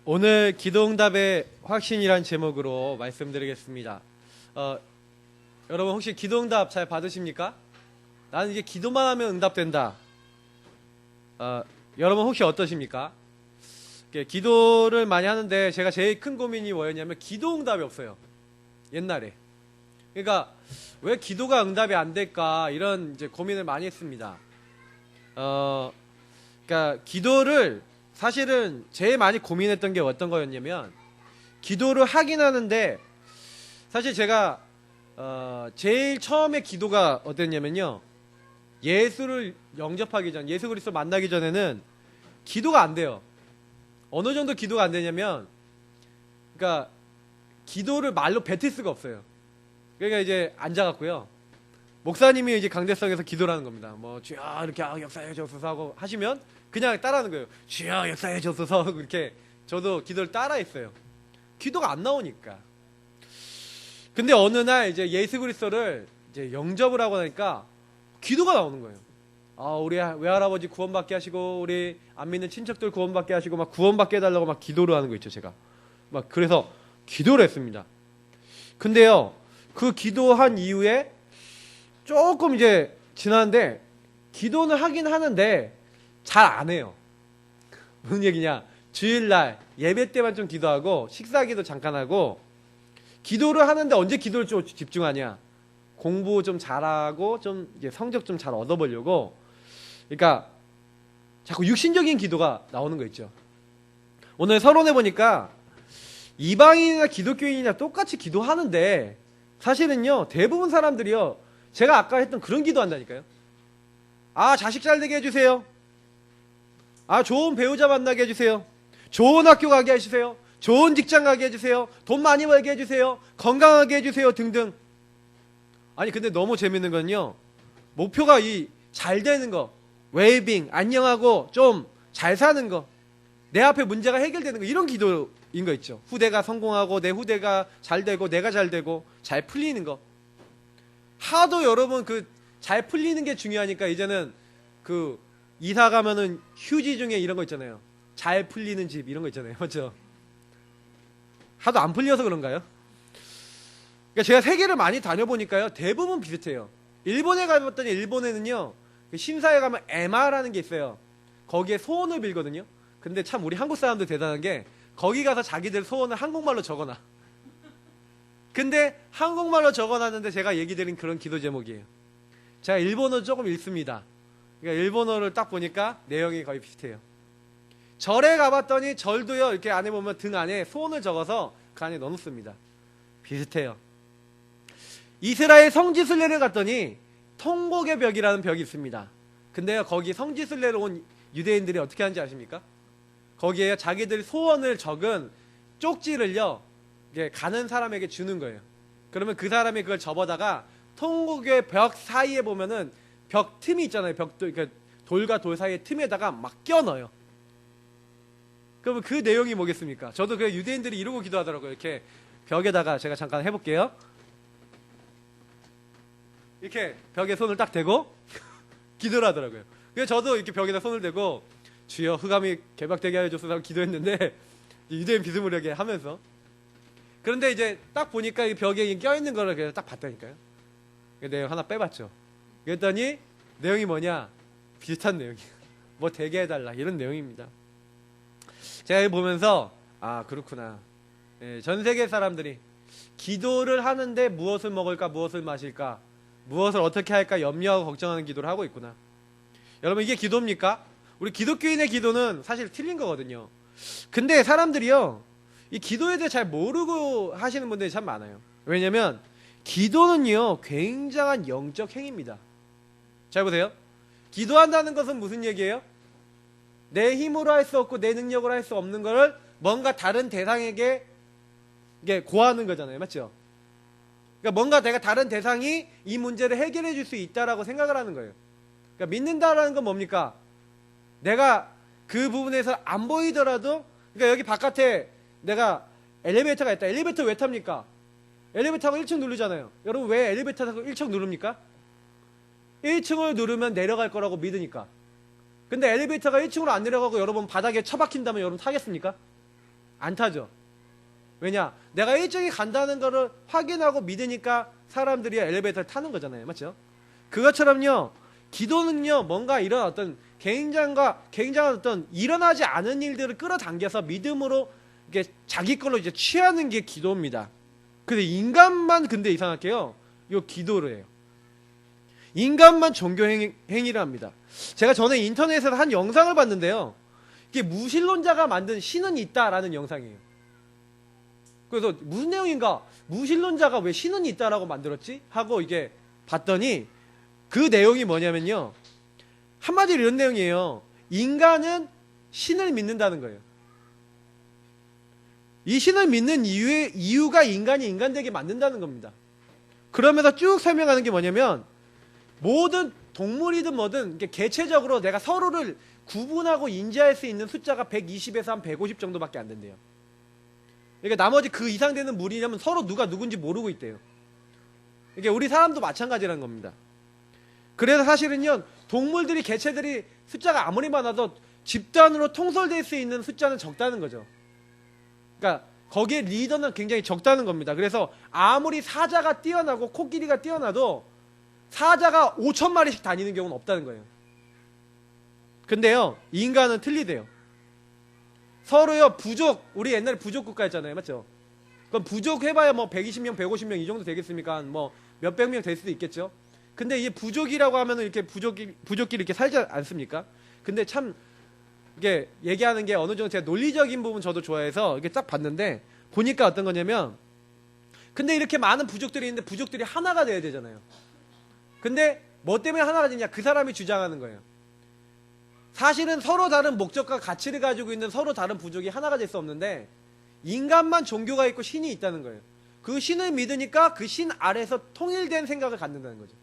오늘 기도응답의 확신이란 제목으로 말씀드리겠습니다. 여러분 혹시 기도응답 잘 받으십니까? 나는 이게 기도만 하면 응답된다. 여러분 혹시 어떠십니까? 기도를 많이 하는데 제가 제일 큰 고민이 뭐였냐면 기도응답이 없어요. 옛날에. 그러니까 왜 기도가 응답이 안 될까 이런 이제 고민을 많이 했습니다. 그러니까 기도를 사실은 제일 많이 고민했던 게 어떤 거였냐면 기도를 하긴 하는데 사실 제가 제일 처음에 기도가 어땠냐면요, 예수를 영접하기 전, 예수 그리스도 만나기 전에는 기도가 안 돼요. 어느 정도 기도가 안 되냐면, 그러니까 기도를 말로 뱉을 수가 없어요. 그러니까 이제 앉아갖고요, 목사님이 이제 강대성에서 기도를 하는 겁니다. 뭐 주여 이렇게 역사해 주옵소서 하고 하시면 그냥 따라하는 거예요. 주여 역사해 주옵소서 하고 이렇게 저도 기도를 따라했어요. 기도가 안 나오니까. 근데 어느 날 이제 예수 그리스도를 이제 영접을 하고 나니까 기도가 나오는 거예요. 우리 외할아버지 구원받게 하시고 우리 안 믿는 친척들 구원받게 하시고 막 구원받게 해달라고 막 기도를 하는 거 있죠, 제가. 막 그래서 기도를 했습니다. 근데요, 그 기도한 이후에 조금 이제 지났는데 기도는 하긴 하는데 잘 안 해요. 무슨 얘기냐? 주일날 예배 때만 좀 기도하고 식사기도 잠깐 하고, 기도를 하는데 언제 기도를 좀 집중하냐? 공부 좀 잘하고 좀 이제 성적 좀 잘 얻어보려고. 그러니까 자꾸 육신적인 기도가 나오는 거 있죠. 오늘 서론에 보니까 이방인이나 기독교인이나 똑같이 기도하는데 사실은요, 대부분 사람들이요, 제가 아까 했던 그런 기도 한다니까요. 자식 잘 되게 해주세요. 좋은 배우자 만나게 해주세요. 좋은 학교 가게 해주세요. 좋은 직장 가게 해주세요. 돈 많이 벌게 해주세요. 건강하게 해주세요. 등등. 아니 근데 너무 재밌는 건요, 목표가 이 잘 되는 거, 웰빙, 안녕하고 좀 잘 사는 거, 내 앞에 문제가 해결되는 거, 이런 기도인 거 있죠. 후대가 성공하고 내 후대가 잘 되고 내가 잘 되고 잘 풀리는 거. 하도 여러분 그 잘 풀리는 게 중요하니까 이제는 그 이사 가면은 휴지 중에 이런 거 있잖아요. 잘 풀리는 집 이런 거 있잖아요. 맞죠? 하도 안 풀려서 그런가요? 그러니까 제가 세계를 많이 다녀보니까요, 대부분 비슷해요. 일본에 가봤더니 일본에는요, 심사에 가면 에마라는 게 있어요. 거기에 소원을 빌거든요. 근데 참 우리 한국 사람들 대단한 게 거기 가서 자기들 소원을 한국말로 적어놔. 근데 한국말로 적어놨는데 제가 얘기 드린 그런 기도 제목이에요. 제가 일본어 조금 읽습니다. 그러니까 일본어를 딱 보니까 내용이 거의 비슷해요. 절에 가봤더니 절도요, 이렇게 안에 보면 등 안에 소원을 적어서 그 안에 넣어놓습니다. 비슷해요. 이스라엘 성지순례를 갔더니 통곡의 벽이라는 벽이 있습니다. 근데요, 거기 성지순례로 온 유대인들이 어떻게 하는지 아십니까? 거기에 자기들 소원을 적은 쪽지를요, 가는 사람에게 주는 거예요. 그러면 그 사람이 그걸 접어다가 통곡의 벽 사이에 보면은 벽 틈이 있잖아요. 벽도, 그러니까 돌과 돌 사이의 틈에다가 막 껴넣어요. 그러면 그 내용이 뭐겠습니까? 저도 그 유대인들이 이러고 기도하더라고요. 이렇게 벽에다가 제가 잠깐 해볼게요. 이렇게 벽에 손을 딱 대고 기도를 하더라고요. 그래서 저도 이렇게 벽에다 손을 대고 주여 흑암이 개박되게 하여 줬소서 하고 기도했는데, 유대인 비스무리하게 하면서. 그런데 이제 딱 보니까 이 벽에 껴있는 거를 그냥 딱 봤다니까요. 그 내용 하나 빼봤죠. 그랬더니 내용이 뭐냐? 비슷한 내용이에요. 뭐 되게 해달라 이런 내용입니다. 제가 이거 보면서 그렇구나. 전 세계 사람들이 기도를 하는데 무엇을 먹을까, 무엇을 마실까, 무엇을 어떻게 할까 염려하고 걱정하는 기도를 하고 있구나. 여러분, 이게 기도입니까? 우리 기독교인의 기도는 사실 틀린 거거든요. 근데 사람들이요, 이 기도에 대해 잘 모르고 하시는 분들이 참 많아요. 왜냐면 기도는요, 굉장한 영적 행위입니다. 잘 보세요. 기도한다는 것은 무슨 얘기예요? 내 힘으로 할 수 없고 내 능력으로 할 수 없는 거를 뭔가 다른 대상에게 고하는 거잖아요. 맞죠? 그러니까 뭔가 내가 다른 대상이 이 문제를 해결해 줄 수 있다라고 생각을 하는 거예요. 그러니까 믿는다라는 건 뭡니까? 내가 그 부분에서 안 보이더라도, 그러니까 여기 바깥에 내가 엘리베이터가 있다. 엘리베이터 왜 탑니까? 엘리베이터가 1층 누르잖아요. 여러분 왜 엘리베이터 타고 1층 누릅니까? 1층을 누르면 내려갈 거라고 믿으니까. 근데 엘리베이터가 1층으로 안 내려가고 여러분 바닥에 처박힌다면 여러분 타겠습니까? 안 타죠. 왜냐? 내가 일정이 간다는 거를 확인하고 믿으니까 사람들이 엘리베이터를 타는 거잖아요. 맞죠? 그것처럼요, 기도는요, 뭔가 이런 어떤 굉장한 어떤 일어나지 않은 일들을 끌어당겨서 믿음으로 이게 자기 걸로 이제 취하는 게 기도입니다. 근데 인간만 근데 이상하게요, 요 기도를 해요. 인간만 종교 행위를 합니다. 제가 전에 인터넷에서 한 영상을 봤는데요, 이게 무신론자가 만든 신은 있다라는 영상이에요. 그래서 무슨 내용인가? 무신론자가 왜 신은 있다라고 만들었지? 하고 이게 봤더니 그 내용이 뭐냐면요, 한마디로 이런 내용이에요. 인간은 신을 믿는다는 거예요. 이 신을 믿는 이유가 인간이 인간되게 만든다는 겁니다. 그러면서 쭉 설명하는 게 뭐냐면, 모든 동물이든 뭐든 개체적으로 내가 서로를 구분하고 인지할 수 있는 숫자가 120에서 한 150 정도밖에 안 된대요. 그러니까 나머지 그 이상 되는 무리냐면 서로 누가 누군지 모르고 있대요. 이게 우리 사람도 마찬가지라는 겁니다. 그래서 사실은요, 동물들이, 개체들이 숫자가 아무리 많아도 집단으로 통솔될 수 있는 숫자는 적다는 거죠. 그러니까 거기에 리더는 굉장히 적다는 겁니다. 그래서 아무리 사자가 뛰어나고 코끼리가 뛰어나도 사자가 5,000마리씩 다니는 경우는 없다는 거예요. 근데요, 인간은 틀리대요. 서로요, 부족, 우리 옛날에 부족 국가였잖아요. 맞죠? 그럼 부족 해봐야 뭐 120명, 150명 이 정도 되겠습니까? 뭐 몇백 명 될 수도 있겠죠? 근데 이게 부족이라고 하면은 이렇게 부족끼리 이렇게 살지 않습니까? 근데 참, 이게 얘기하는 게 어느 정도 제가 논리적인 부분 저도 좋아해서 이게 딱 봤는데, 보니까 어떤 거냐면, 근데 이렇게 많은 부족들이 있는데 부족들이 하나가 돼야 되잖아요. 근데 뭐 때문에 하나가 되냐? 그 사람이 주장하는 거예요. 사실은 서로 다른 목적과 가치를 가지고 있는 서로 다른 부족이 하나가 될 수 없는데, 인간만 종교가 있고 신이 있다는 거예요. 그 신을 믿으니까 그 신 아래서 통일된 생각을 갖는다는 거죠.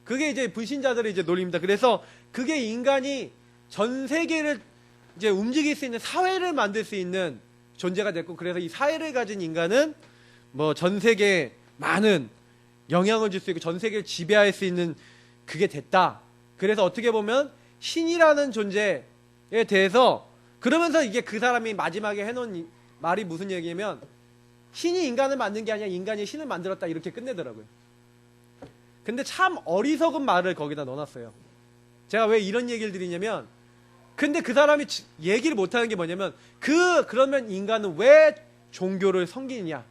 그게 이제 불신자들의 이제 논리입니다. 그래서 그게 인간이 전 세계를 이제 움직일 수 있는 사회를 만들 수 있는 존재가 됐고, 그래서 이 사회를 가진 인간은 뭐 전 세계에 많은 영향을 줄 수 있고 전 세계를 지배할 수 있는 그게 됐다. 그래서 어떻게 보면 신이라는 존재에 대해서, 그러면서 이게 그 사람이 마지막에 해놓은 말이 무슨 얘기냐면, 신이 인간을 만든 게 아니라 인간이 신을 만들었다, 이렇게 끝내더라고요. 근데 참 어리석은 말을 거기다 넣어놨어요. 제가 왜 이런 얘기를 드리냐면, 근데 그 사람이 얘기를 못하는 게 뭐냐면, 그러면 인간은 왜 종교를 섬기느냐,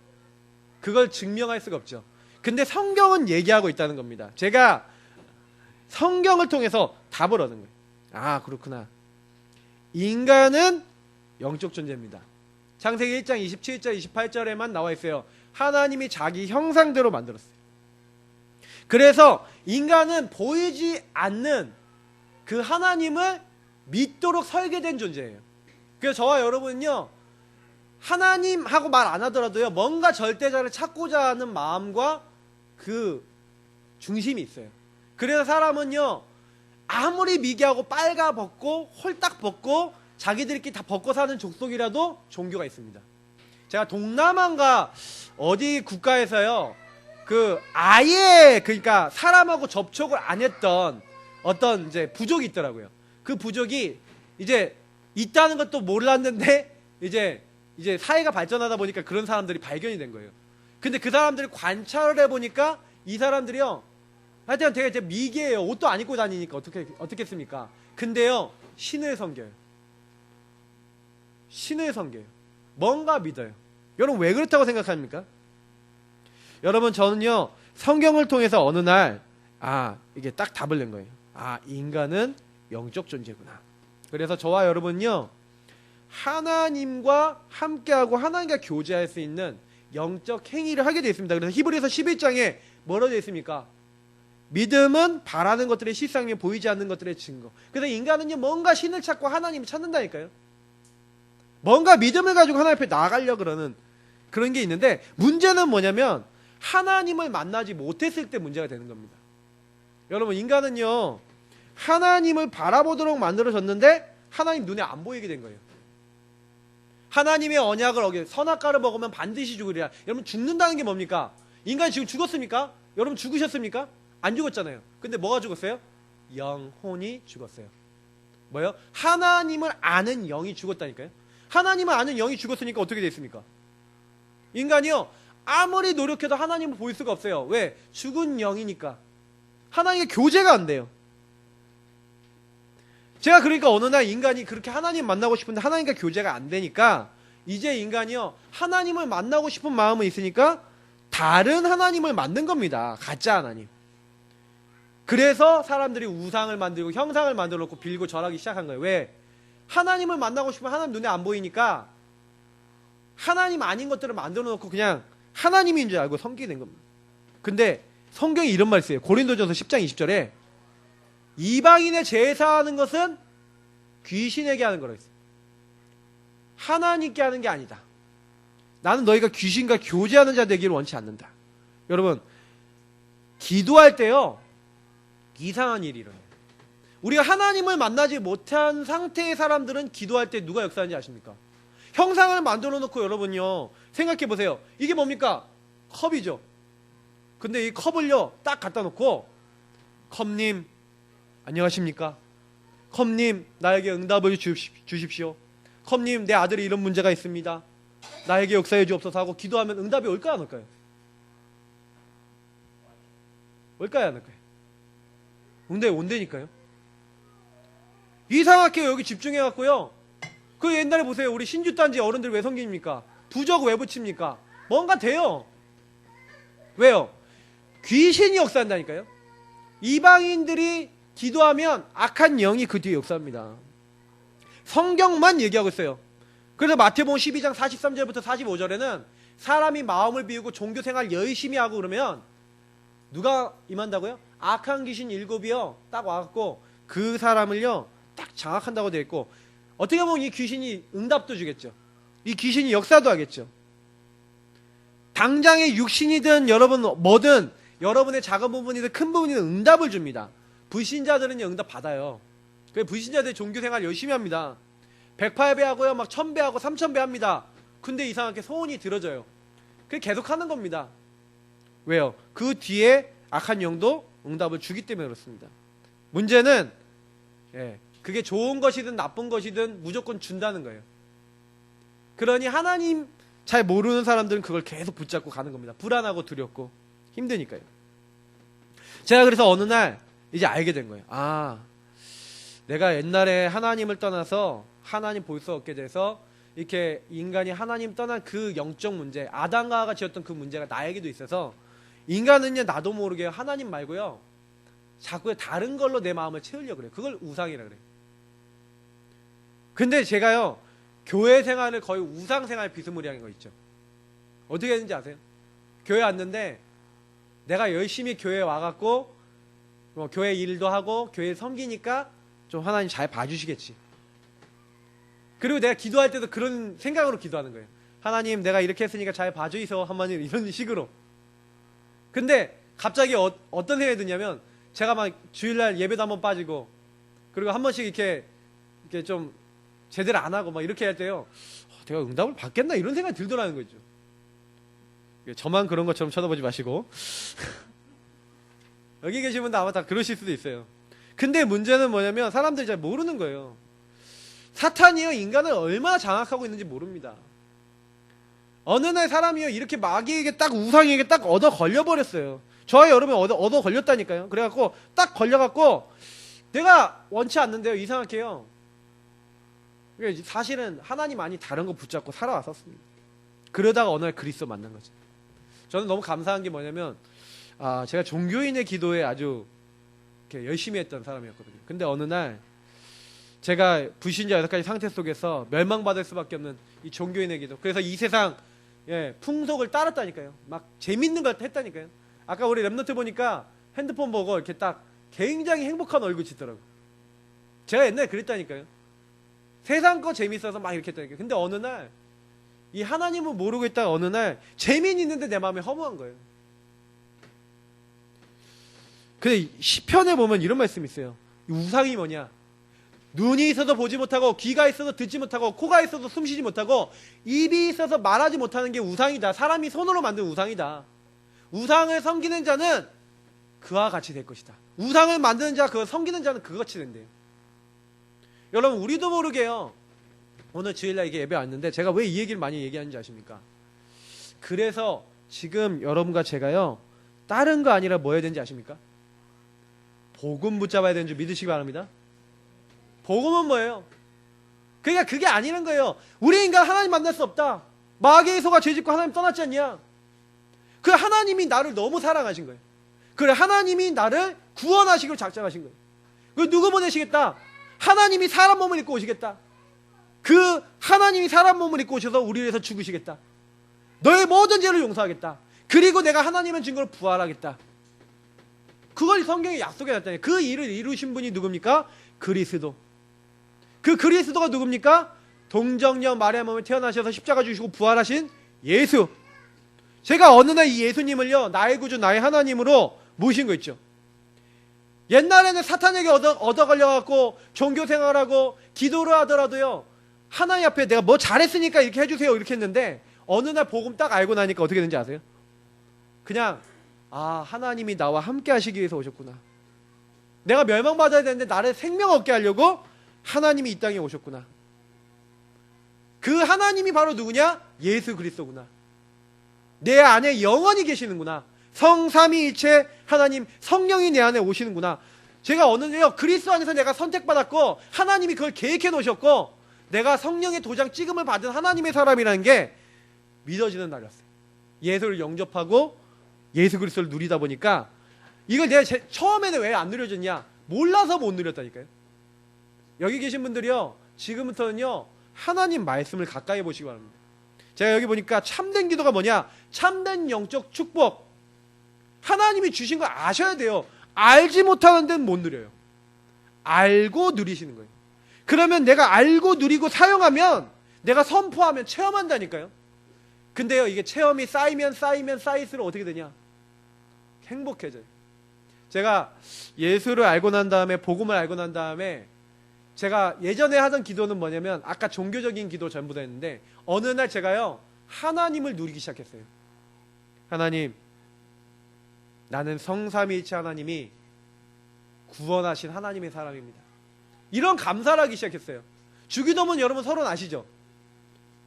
그걸 증명할 수가 없죠. 근데 성경은 얘기하고 있다는 겁니다. 제가 성경을 통해서 답을 얻은 거예요. 아, 그렇구나. 인간은 영적 존재입니다. 창세기 1장 27절 28절에만 나와 있어요. 하나님이 자기 형상대로 만들었어요. 그래서 인간은 보이지 않는 그 하나님을 믿도록 설계된 존재예요. 그래서 저와 여러분은요, 하나님하고 말 안 하더라도요, 뭔가 절대자를 찾고자 하는 마음과 그 중심이 있어요. 그래서 사람은요, 아무리 미개하고 빨가벗고 홀딱 벗고 자기들끼리 다 벗고 사는 족속이라도 종교가 있습니다. 제가 동남아인가 어디 국가에서요, 아예 그러니까 사람하고 접촉을 안 했던 어떤 이제 부족이 있더라고요. 그 부족이 이제 있다는 것도 몰랐는데 이제 사회가 발전하다 보니까 그런 사람들이 발견이 된 거예요. 근데 그 사람들이 관찰을 해보니까 이 사람들이요, 하여튼 되게 미개해요. 옷도 안 입고 다니니까 어떻겠습니까? 근데요, 신을 섬겨요. 신을 섬겨요. 뭔가 믿어요. 여러분 왜 그렇다고 생각합니까? 여러분, 저는요, 성경을 통해서 어느 날, 이게 딱 답을 낸 거예요. 인간은 영적 존재구나. 그래서 저와 여러분요, 하나님과 함께하고 하나님과 교제할 수 있는 영적 행위를 하게 되어 있습니다. 그래서 히브리서 11장에 뭐라고 되어 있습니까? 믿음은 바라는 것들의 실상이며 보이지 않는 것들의 증거. 그래서 인간은요, 뭔가 신을 찾고 하나님을 찾는다니까요. 뭔가 믿음을 가지고 하나님 앞에 나아가려고 그러는 그런 게 있는데, 문제는 뭐냐면 하나님을 만나지 못했을 때 문제가 되는 겁니다. 여러분, 인간은요, 하나님을 바라보도록 만들어졌는데 하나님 눈에 안 보이게 된 거예요. 하나님의 언약을 어겨 선악과를 먹으면 반드시 죽으리라. 여러분, 죽는다는 게 뭡니까? 인간이 지금 죽었습니까? 여러분, 죽으셨습니까? 안 죽었잖아요. 근데 뭐가 죽었어요? 영혼이 죽었어요. 뭐요? 하나님을 아는 영이 죽었다니까요. 하나님을 아는 영이 죽었으니까 어떻게 됐습니까? 인간이요, 아무리 노력해도 하나님을 볼 수가 없어요. 왜? 죽은 영이니까. 하나님의 교제가 안 돼요. 제가 그러니까 어느 날 인간이 그렇게 하나님 만나고 싶은데 하나님과 교제가 안 되니까 이제 인간이요, 하나님을 만나고 싶은 마음은 있으니까 다른 하나님을 만든 겁니다. 가짜 하나님. 그래서 사람들이 우상을 만들고 형상을 만들어 놓고 빌고 절하기 시작한 거예요. 왜? 하나님을 만나고 싶으면 하나님 눈에 안 보이니까 하나님 아닌 것들을 만들어 놓고 그냥 하나님인 줄 알고 섬기는 겁니다. 근데 성경이 이런 말 써요. 고린도전서 10장 20절에 이방인의 제사하는 것은 귀신에게 하는 거라고 했어요. 하나님께 하는 게 아니다. 나는 너희가 귀신과 교제하는 자 되기를 원치 않는다. 여러분, 기도할 때요, 이상한 일이 일어나요. 우리가 하나님을 만나지 못한 상태의 사람들은 기도할 때 누가 역사하는지 아십니까? 형상을 만들어 놓고 여러분요, 생각해 보세요. 이게 뭡니까? 컵이죠. 근데 이 컵을요, 딱 갖다 놓고, 컵님, 안녕하십니까? 컵님, 나에게 응답을 주십시오. 컵님, 내 아들이 이런 문제가 있습니다. 나에게 역사해 주옵소서 하고 기도하면 응답이 올까요, 안 올까요? 올까요, 안 올까요? 응답이 온다니까요. 이상하게 여기 집중해갖고요. 그 옛날에 보세요. 우리 신주단지 어른들 왜 섬깁니까? 부적 왜 붙입니까? 뭔가 돼요. 왜요? 귀신이 역사한다니까요. 이방인들이 기도하면 악한 영이 그 뒤에 역사합니다. 성경만 얘기하고 있어요. 그래서 마태복음 12장 43절부터 45절에는 사람이 마음을 비우고 종교생활 열심히 하고 그러면 누가 임한다고요? 악한 귀신 7이요 딱 와갖고 그 사람을요 딱 장악한다고 되어 있고, 어떻게 보면 이 귀신이 응답도 주겠죠. 이 귀신이 역사도 하겠죠. 당장의 육신이든 여러분 뭐든 여러분의 작은 부분이든 큰 부분이든 응답을 줍니다. 불신자들은 응답 받아요. 그래서 불신자들이 종교생활 열심히 합니다. 108배 하고요, 막 1000배 하고 3000배 합니다. 근데 이상하게 소원이 들어져요. 그게 계속 하는 겁니다. 왜요? 그 뒤에 악한 영도 응답을 주기 때문에 그렇습니다. 문제는 그게 좋은 것이든 나쁜 것이든 무조건 준다는 거예요. 그러니 하나님 잘 모르는 사람들은 그걸 계속 붙잡고 가는 겁니다. 불안하고 두렵고 힘드니까요. 제가 그래서 어느 날 이제 알게 된 거예요. 아, 내가 옛날에 하나님을 떠나서 하나님 볼 수 없게 돼서 이렇게 인간이 하나님 떠난 그 영적 문제, 아담과 하와가 지었던 그 문제가 나에게도 있어서 인간은요, 나도 모르게 하나님 말고요, 자꾸 다른 걸로 내 마음을 채우려고 그래요. 그걸 우상이라 그래요. 근데 제가요, 교회 생활을 거의 우상 생활 비스무리한 거 있죠. 어떻게 했는지 아세요? 교회 왔는데 내가 열심히 교회에 와갖고 교회 일도 하고 교회 섬기니까 좀 하나님 잘 봐주시겠지. 그리고 내가 기도할 때도 그런 생각으로 기도하는 거예요. 하나님, 내가 이렇게 했으니까 잘 봐주이소, 하나님, 이런 식으로. 근데 갑자기 어떤 생각이 드냐면, 제가 막 주일날 예배도 한번 빠지고, 그리고 한 번씩 이렇게 좀 제대로 안 하고 막 이렇게 할 때요, 내가 응답을 받겠나 이런 생각이 들더라는 거죠. 저만 그런 것처럼 쳐다보지 마시고 여기 계신 분들 아마 다 그러실 수도 있어요. 근데 문제는 뭐냐면 사람들이 잘 모르는 거예요. 사탄이요, 인간을 얼마나 장악하고 있는지 모릅니다. 어느 날 사람이요, 이렇게 마귀에게 딱, 우상에게 딱 얻어 걸려버렸어요. 저와 여러분이 얻어 걸렸다니까요. 그래갖고 딱 걸려갖고 내가 원치 않는데요, 이상하게요, 사실은 하나님 아니 다른 거 붙잡고 살아왔었습니다. 그러다가 어느 날 그리스도 만난 거죠. 저는 너무 감사한 게 뭐냐면, 제가 종교인의 기도에 아주 이렇게 열심히 했던 사람이었거든요. 근데 어느 날 제가 불신자 6가지 상태 속에서 멸망받을 수밖에 없는 이 종교인의 기도, 그래서 이 세상 풍속을 따랐다니까요. 막 재밌는 걸 했다니까요. 아까 우리 랩노트 보니까 핸드폰 보고 이렇게 딱 굉장히 행복한 얼굴 짓더라고요. 제가 옛날에 그랬다니까요. 세상 거 재밌어서 막 이렇게 했다니까요. 근데 어느 날 이 하나님을 모르고 있다가 어느 날 재미는 있는데 내 마음이 허무한 거예요. 근데 시편에 보면 이런 말씀이 있어요. 우상이 뭐냐? 눈이 있어서 보지 못하고, 귀가 있어서 듣지 못하고, 코가 있어서 숨쉬지 못하고, 입이 있어서 말하지 못하는 게 우상이다. 사람이 손으로 만든 우상이다. 우상을 섬기는 자는 그와 같이 될 것이다. 우상을 만드는 자, 그걸 섬기는 자는 그같이 된대요. 여러분, 우리도 모르게요, 오늘 주일날 이게 예배 왔는데 제가 왜 이 얘기를 많이 얘기하는지 아십니까? 그래서 지금 여러분과 제가요, 다른 거 아니라 뭐 해야 되는지 아십니까? 복음 붙잡아야 되는 줄 믿으시기 바랍니다. 복음은 뭐예요? 그러니까 그게 아니는 거예요. 우리 인간 하나님 만날 수 없다. 마귀의 소가 죄짓고 하나님 떠났지 않냐? 그 하나님이 나를 너무 사랑하신 거예요. 그래, 하나님이 나를 구원하시기로 작정하신 거예요. 그 누구 보내시겠다? 하나님이 사람 몸을 입고 오시겠다. 그 하나님이 사람 몸을 입고 오셔서 우리를 위해서 죽으시겠다. 너의 모든 죄를 용서하겠다. 그리고 내가 하나님의 증거로 부활하겠다. 그걸 성경에 약속해 놨다니. 그 일을 이루신 분이 누굽니까? 그리스도. 그 그리스도가 누굽니까? 동정녀 마리아 몸에 태어나셔서 십자가 주시고 부활하신 예수. 제가 어느 날 이 예수님을요, 나의 구주 나의 하나님으로 모신 거 있죠. 옛날에는 사탄에게 얻어 걸려갖고 종교생활하고 기도를 하더라도요, 하나님 앞에 내가 뭐 잘했으니까 이렇게 해주세요 이렇게 했는데, 어느 날 복음 딱 알고 나니까 어떻게 되는지 아세요? 그냥 하나님이 나와 함께 하시기 위해서 오셨구나. 내가 멸망받아야 되는데 나를 생명 얻게 하려고 하나님이 이 땅에 오셨구나. 그 하나님이 바로 누구냐? 예수 그리스도구나. 내 안에 영원히 계시는구나. 성삼위일체 하나님 성령이 내 안에 오시는구나. 제가 어느 날요, 그리스도 안에서 내가 선택받았고 하나님이 그걸 계획해 놓으셨고 내가 성령의 도장 찍음을 받은 하나님의 사람이라는 게 믿어지는 날이었어요. 예수를 영접하고 예수 그리스도를 누리다 보니까, 이걸 내가 처음에는 왜 안 누려졌냐? 몰라서 못 누렸다니까요. 여기 계신 분들이요, 지금부터는요 하나님 말씀을 가까이 보시기 바랍니다. 제가 여기 보니까 참된 기도가 뭐냐? 참된 영적 축복. 하나님이 주신 걸 아셔야 돼요. 알지 못하는 데는 못 누려요. 알고 누리시는 거예요. 그러면 내가 알고 누리고 사용하면, 내가 선포하면 체험한다니까요. 근데요, 이게 체험이 쌓이면 쌓일수록 어떻게 되냐? 행복해져요. 제가 예수를 알고 난 다음에, 복음을 알고 난 다음에, 제가 예전에 하던 기도는 뭐냐면, 아까 종교적인 기도 전부 다 했는데, 어느 날 제가요, 하나님을 누리기 시작했어요. 하나님, 나는 성삼위일체 하나님이 구원하신 하나님의 사람입니다. 이런 감사를 하기 시작했어요. 주기도문 여러분 서로 아시죠?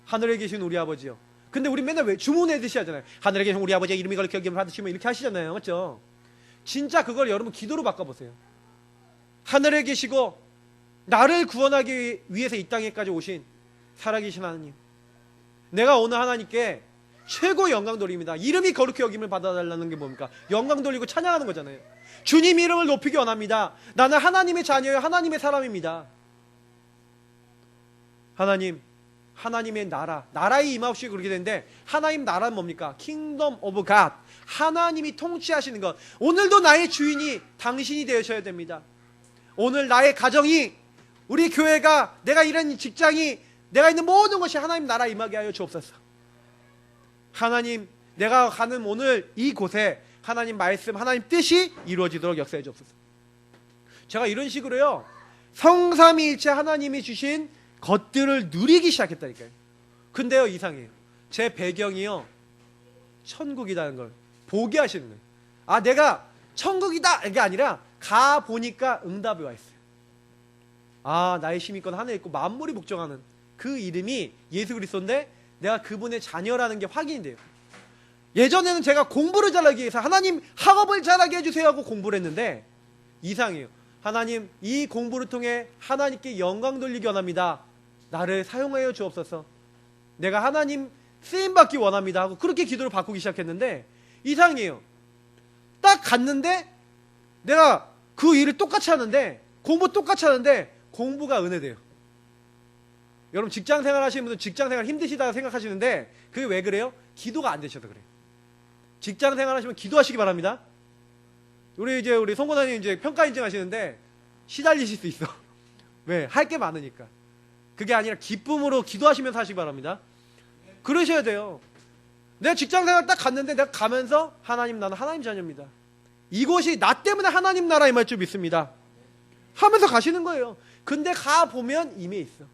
하늘에 계신 우리 아버지요. 근데 우리 맨날 왜 주문하듯이 하잖아요. 하늘에 계신 우리 아버지의 이름이 거룩히 여김을 받으시면 이렇게 하시잖아요. 맞죠? 진짜 그걸 여러분 기도로 바꿔보세요. 하늘에 계시고 나를 구원하기 위해서 이 땅에까지 오신 살아계신 하나님, 내가 오늘 하나님께 최고 영광 돌립니다. 이름이 거룩히 여김을 받아달라는 게 뭡니까? 영광 돌리고 찬양하는 거잖아요. 주님 이름을 높이기 원합니다. 나는 하나님의 자녀예요. 하나님의 사람입니다. 하나님, 하나님의 나라에 임하옵시고 그렇게 되는데, 하나님 나라는 뭡니까? Kingdom of God. 하나님이 통치하시는 것. 오늘도 나의 주인이 당신이 되셔야 됩니다. 오늘 나의 가정이, 우리 교회가, 내가 일하는 직장이, 내가 있는 모든 것이 하나님 나라에 임하게 하여 주옵소서. 하나님, 내가 가는 오늘 이곳에 하나님 말씀, 하나님 뜻이 이루어지도록 역사해 주옵소서. 제가 이런 식으로요, 성삼위일체 하나님이 주신 것들을 누리기 시작했다니까요. 근데요, 이상해요. 제 배경이요, 천국이라는 걸 보게 하시는 거예요. 내가 천국이다 이게 아니라 가 보니까 응답이 와 있어요. 나의 힘있건 하늘에 있고 만물이 복종하는 그 이름이 예수 그리스도인데, 내가 그분의 자녀라는 게 확인이 돼요. 예전에는 제가 공부를 잘하기 위해서 하나님 학업을 잘하게 해주세요 하고 공부를 했는데, 이상해요. 하나님, 이 공부를 통해 하나님께 영광 돌리기 원합니다. 나를 사용하여 주옵소서. 내가 하나님 쓰임받기 원합니다 하고 그렇게 기도를 바꾸기 시작했는데, 이상해요. 딱 갔는데 내가 그 일을 똑같이 하는데, 공부 똑같이 하는데 공부가 은혜돼요. 여러분 직장생활 하시는 분들 직장생활 힘드시다고 생각하시는데, 그게 왜 그래요? 기도가 안 되셔서 그래요. 직장생활 하시면 기도하시기 바랍니다. 우리 송건아님 이제 평가 인증하시는데 시달리실 수 있어. 왜? 할 게 많으니까. 그게 아니라 기쁨으로 기도하시면서 하시기 바랍니다. 그러셔야 돼요. 내가 직장생활 딱 갔는데, 내가 가면서 하나님, 나는 하나님 자녀입니다. 이곳이 나 때문에 하나님 나라 임할 줄 믿습니다 하면서 가시는 거예요. 근데 가보면 임해 있어.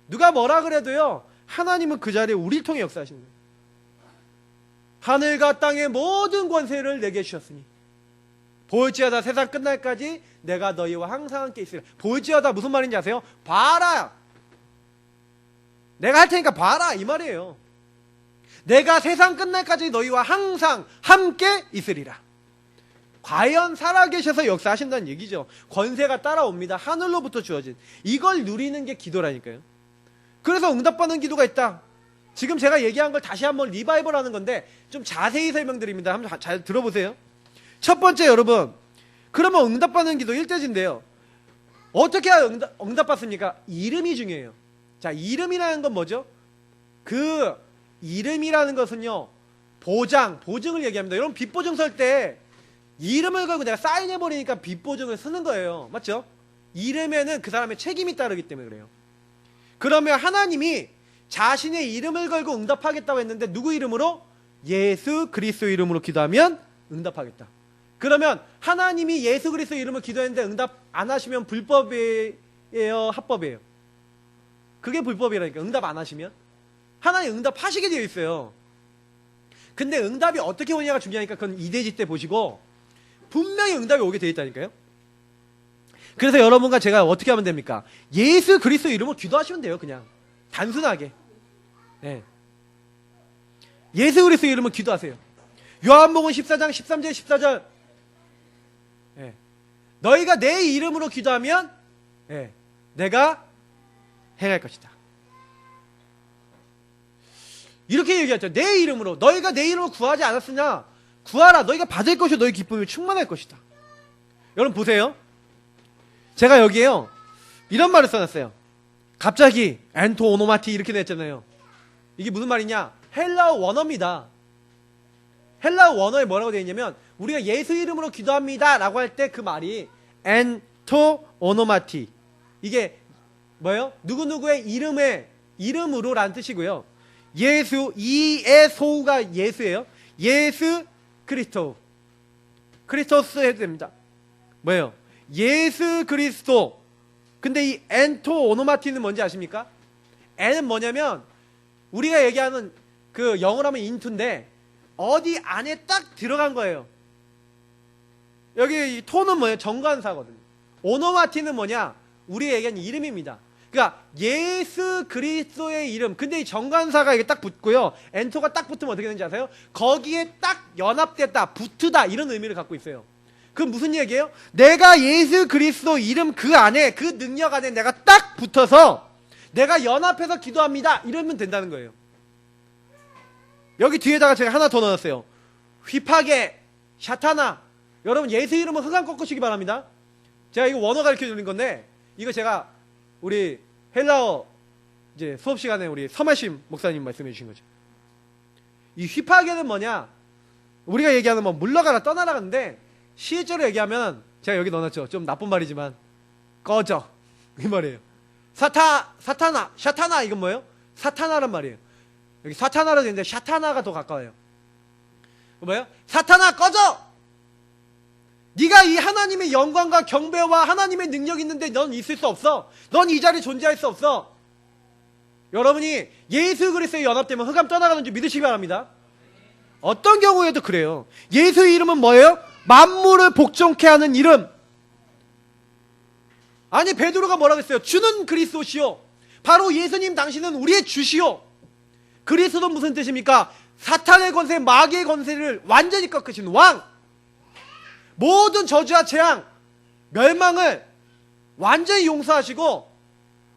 누가 뭐라 그래도요, 하나님은 그 자리에 우리를 통해 역사하시는 거예요. 하늘과 땅의 모든 권세를 내게 주셨으니 볼지어다 세상 끝날까지 내가 너희와 항상 함께 있으리라. 볼지어다 무슨 말인지 아세요? 봐라. 내가 할 테니까 봐라 이 말이에요. 내가 세상 끝날까지 너희와 항상 함께 있으리라. 과연 살아계셔서 역사하신다는 얘기죠. 권세가 따라옵니다. 하늘로부터 주어진. 이걸 누리는 게 기도라니까요. 그래서 응답받는 기도가 있다. 지금 제가 얘기한 걸 다시 한번 리바이벌 하는 건데 좀 자세히 설명드립니다. 한번 잘 들어보세요. 첫 번째, 여러분, 그러면 응답받는 기도 1대지인데요. 어떻게 해야 응답받습니까? 이름이 중요해요. 자, 이름이라는 건 뭐죠? 그 이름이라는 것은요, 보증을 얘기합니다. 여러분, 빚보증 설 때 이름을 걸고 내가 사인해버리니까 빚보증을 쓰는 거예요. 맞죠? 이름에는 그 사람의 책임이 따르기 때문에 그래요. 그러면 하나님이 자신의 이름을 걸고 응답하겠다고 했는데 누구 이름으로? 예수 그리스도 이름으로 기도하면 응답하겠다. 그러면 하나님이 예수 그리스도 이름으로 기도했는데 응답 안 하시면 불법이에요, 합법이에요? 그게 불법이라니까. 응답 안 하시면 하나님 응답하시게 되어 있어요. 근데 응답이 어떻게 오냐가 중요하니까 그건 이대지 때 보시고 분명히 응답이 오게 되어 있다니까요. 그래서 여러분과 제가 어떻게 하면 됩니까? 예수 그리스도 이름으로 기도하시면 돼요. 그냥 단순하게. 네. 예수 그리스도 이름으로 기도하세요. 요한복음 14장 13절 14절. 네. 너희가 내 이름으로 기도하면 네, 내가 행할 것이다. 이렇게 얘기하죠. 내 이름으로. 너희가 내 이름으로 구하지 않았으냐? 구하라. 너희가 받을 것이요 너희 기쁨이 충만할 것이다. 여러분 보세요. 제가 여기에요, 이런 말을 써놨어요. 갑자기 엔토 오노마티 이렇게 냈잖아요. 이게 무슨 말이냐? 헬라어 원어입니다. 헬라어 원어에 뭐라고 되어 있냐면 우리가 예수 이름으로 기도합니다 라고 할 때 그 말이 엔토 오노마티. 이게 뭐예요? 누구누구의 이름으로 라는 뜻이고요. 예수, 이에소우가 예수예요. 예수 그리스도. 크리스토스 해도 됩니다. 뭐예요? 예수 그리스도. 근데 이 엔토 오노마티는 뭔지 아십니까? N은 뭐냐면 우리가 얘기하는 그 영어로 하면 인투인데 어디 안에 딱 들어간 거예요. 여기 이 토는 뭐예요? 정관사거든요. 오노마티는 뭐냐? 우리가 얘기하는 이름입니다. 그러니까 예수 그리스도의 이름. 근데 이 정관사가 이게 딱 붙고요. 엔토가 딱 붙으면 어떻게 되는지 아세요? 거기에 딱 연합됐다, 붙으다 이런 의미를 갖고 있어요. 그럼 무슨 얘기예요? 내가 예수 그리스도 이름 그 안에, 그 능력 안에 내가 딱 붙어서 내가 연합해서 기도합니다 이러면 된다는 거예요. 여기 뒤에다가 제가 하나 더 넣었어요. 휘파게, 샤타나. 여러분 예수 이름은 흑암 꺾으시기 바랍니다. 제가 이거 원어 가르쳐 주는 건데 이거 제가 우리 헬라어 이제 수업 시간에 우리 서마심 목사님 말씀해 주신 거죠. 이 휘파게는 뭐냐? 우리가 얘기하는 뭐 물러가라 떠나라는데 실제로 얘기하면 제가 여기 넣어놨죠. 좀 나쁜 말이지만 꺼져 이 말이에요. 사타나, 샤타나 이건 뭐예요? 사타나란 말이에요. 여기 사타나로 되는데 샤타나가 더 가까워요. 뭐예요? 사타나 꺼져! 네가 이 하나님의 영광과 경배와 하나님의 능력이 있는데 넌 있을 수 없어. 넌 이 자리에 존재할 수 없어. 여러분이 예수 그리스도에 연합되면 흑암 떠나가는 줄 믿으시기 바랍니다. 어떤 경우에도 그래요. 예수의 이름은 뭐예요? 만물을 복종케 하는 이름. 아니 베드로가 뭐라고 했어요? 주는 그리스도시요. 바로 예수님 당신은 우리의 주시요. 그리스도는 무슨 뜻입니까? 사탄의 권세, 마귀의 권세를 완전히 꺾으신 왕. 모든 저주와 재앙, 멸망을 완전히 용서하시고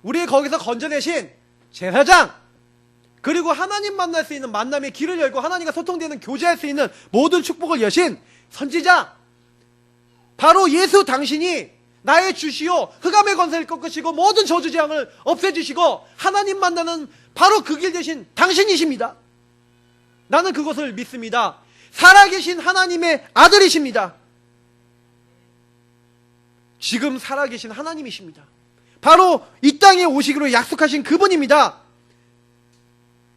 우리 거기서 건져내신 제사장, 그리고 하나님 만날 수 있는 만남의 길을 열고 하나님과 소통되는 교제할 수 있는 모든 축복을 여신 선지자, 바로 예수 당신이 나의 주시오, 흑암의 권세를 꺾으시고 모든 저주 재앙을 없애주시고 하나님 만나는 바로 그 길 되신 당신이십니다. 나는 그것을 믿습니다. 살아계신 하나님의 아들이십니다. 지금 살아계신 하나님이십니다. 바로 이 땅에 오시기로 약속하신 그분입니다.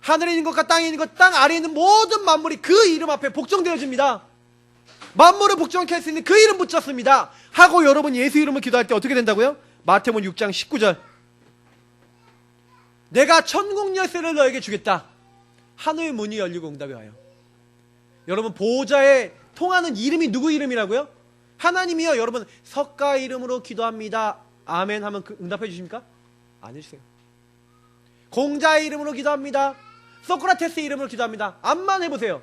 하늘에 있는 것과 땅에 있는 것, 땅 아래에 있는 모든 만물이 그 이름 앞에 복종되어집니다. 만물을 복종케 할 수 있는 그 이름 붙였습니다. 하고 여러분 예수 이름을 기도할 때 어떻게 된다고요? 마태복음 6장 19절. 내가 천국 열쇠를 너에게 주겠다. 하늘의 문이 열리고 응답이 와요. 여러분 보호자에 통하는 이름이 누구 이름이라고요? 하나님이요. 여러분 석가 이름으로 기도합니다. 아멘 하면 응답해 주십니까? 안 해주세요. 공자의 이름으로 기도합니다. 소크라테스 이름으로 기도합니다. 암만 해보세요.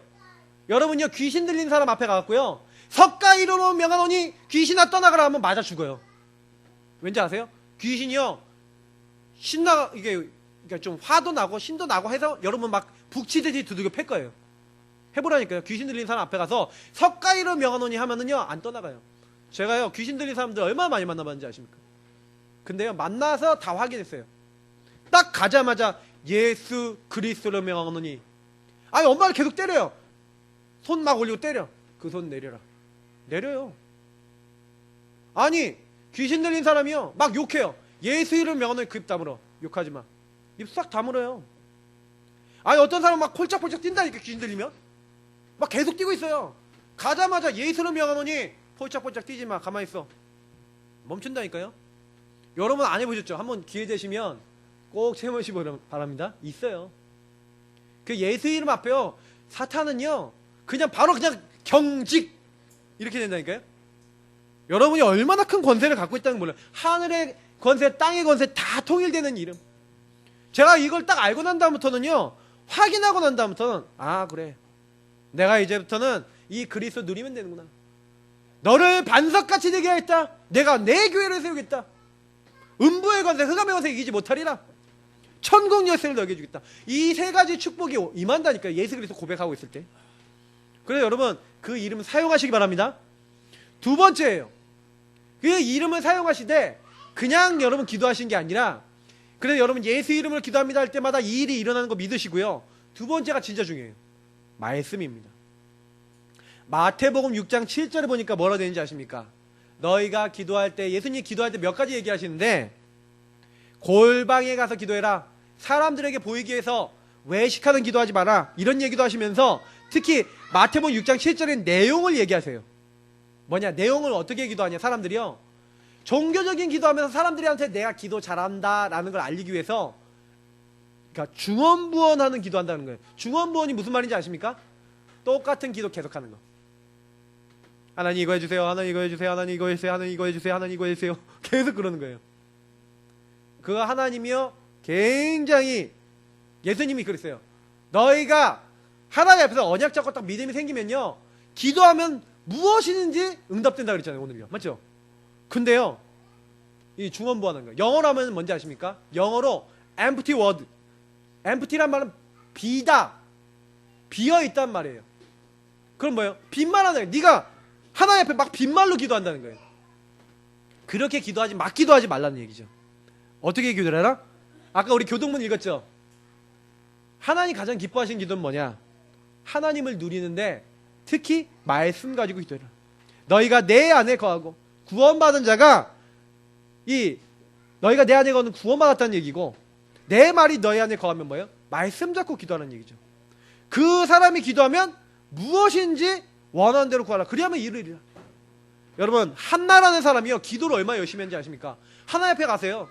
여러분요, 귀신 들린 사람 앞에 가갖고요, 석가 이름으로 명하노니 귀신아 떠나가라 하면 맞아 죽어요. 왠지 아세요? 귀신이요, 이게 그러니까 좀 화도 나고 신도 나고 해서 여러분 막 북치듯이 두들겨 팰 거예요. 해보라니까요. 귀신 들린 사람 앞에 가서 석가 이름 명하노니 하면은요, 안 떠나가요. 제가요, 귀신 들린 사람들 얼마나 많이 만나봤는지 아십니까? 근데요, 만나서 다 확인했어요. 딱 가자마자 예수 그리스도로 명하노니, 아니 엄마를 계속 때려요. 손 막 올리고 때려. 그 손 내려라. 내려요. 아니 귀신 들린 사람이요, 막 욕해요. 예수 이름 명하노니 그 입 다물어. 욕하지 마. 입 싹 다물어요. 아니 어떤 사람은 막 폴짝폴짝 뛴다니까. 귀신 들리면 막 계속 뛰고 있어요. 가자마자 예수를 명하노니 폴짝폴짝 뛰지 마. 가만히 있어. 멈춘다니까요. 여러분 안 해보셨죠? 한번 기회 되시면 꼭 체험해보시기 바랍니다. 있어요. 그 예수 이름 앞에요, 사탄은요 그냥 바로 그냥 경직 이렇게 된다니까요. 여러분이 얼마나 큰 권세를 갖고 있다는 걸 몰라요. 하늘의 권세, 땅의 권세 다 통일되는 이름. 제가 이걸 딱 알고 난 다음부터는요, 확인하고 난 다음부터는, 아 그래, 내가 이제부터는 이 그리스도 누리면 되는구나. 너를 반석같이 되게 하겠다. 내가 내 교회를 세우겠다. 음부의 권세, 흑암의 권세 이기지 못하리라. 천국 열쇠를 너에게 주겠다. 이 세 가지 축복이 임한다니까요. 예수 그리스도 고백하고 있을 때. 그래서 여러분 그 이름 사용하시기 바랍니다. 두 번째예요. 그 이름을 사용하시되 그냥 여러분 기도하신 게 아니라, 그래서 여러분 예수 이름을 기도합니다 할 때마다 이 일이 일어나는 거 믿으시고요. 두 번째가 진짜 중요해요. 말씀입니다. 마태복음 6장 7절에 보니까 뭐라 되는지 아십니까? 너희가 기도할 때, 예수님이 기도할 때 몇 가지 얘기하시는데, 골방에 가서 기도해라. 사람들에게 보이기 위해서 외식하는 기도하지 마라. 이런 얘기도 하시면서 특히 마태복음 6장 7절의 내용을 얘기하세요. 뭐냐? 내용을 어떻게 기도하냐? 사람들이요, 종교적인 기도하면서 사람들한테 내가 기도 잘한다 라는 걸 알리기 위해서, 그러니까 중언부언하는 기도한다는 거예요. 중언부언이 무슨 말인지 아십니까? 똑같은 기도 계속하는 거. 하나님 이거 해주세요. 하나님 이거 해주세요. 하나님 이거 해주세요. 하나님 이거 해주세요. 하나님 이거 해주세요. 계속 그러는 거예요. 그 하나님이요, 굉장히, 예수님이 그랬어요. 너희가 하나님 앞에서 언약 잡고 딱 믿음이 생기면요, 기도하면 무엇이든지 응답된다 그랬잖아요, 오늘요. 맞죠? 근데요, 이 중언부언하는 거예요. 영어로 하면 뭔지 아십니까? 영어로 empty word. empty란 말은 비다, 비어있단 말이에요. 그럼 뭐예요? 빈말 하는 거예요. 네가 하나님 앞에 막 빈말로 기도한다는 거예요. 그렇게 기도하지, 막 기도하지 말라는 얘기죠. 어떻게 기도를 해라? 아까 우리 교동문 읽었죠? 하나님 가장 기뻐하시는 기도는 뭐냐? 하나님을 누리는데 특히 말씀 가지고 기도해라. 너희가 내 안에 거하고, 구원받은 자가, 너희가 내 안에 거는 구원받았다는 얘기고, 내 말이 너희 안에 거하면 뭐예요? 말씀 잡고 기도하는 얘기죠. 그 사람이 기도하면 무엇인지 원하는 대로 구하라. 그리하면 이루리라. 여러분, 한나라는 사람이요, 기도를 얼마나 열심히 했는지 아십니까? 하나님 앞에 가세요.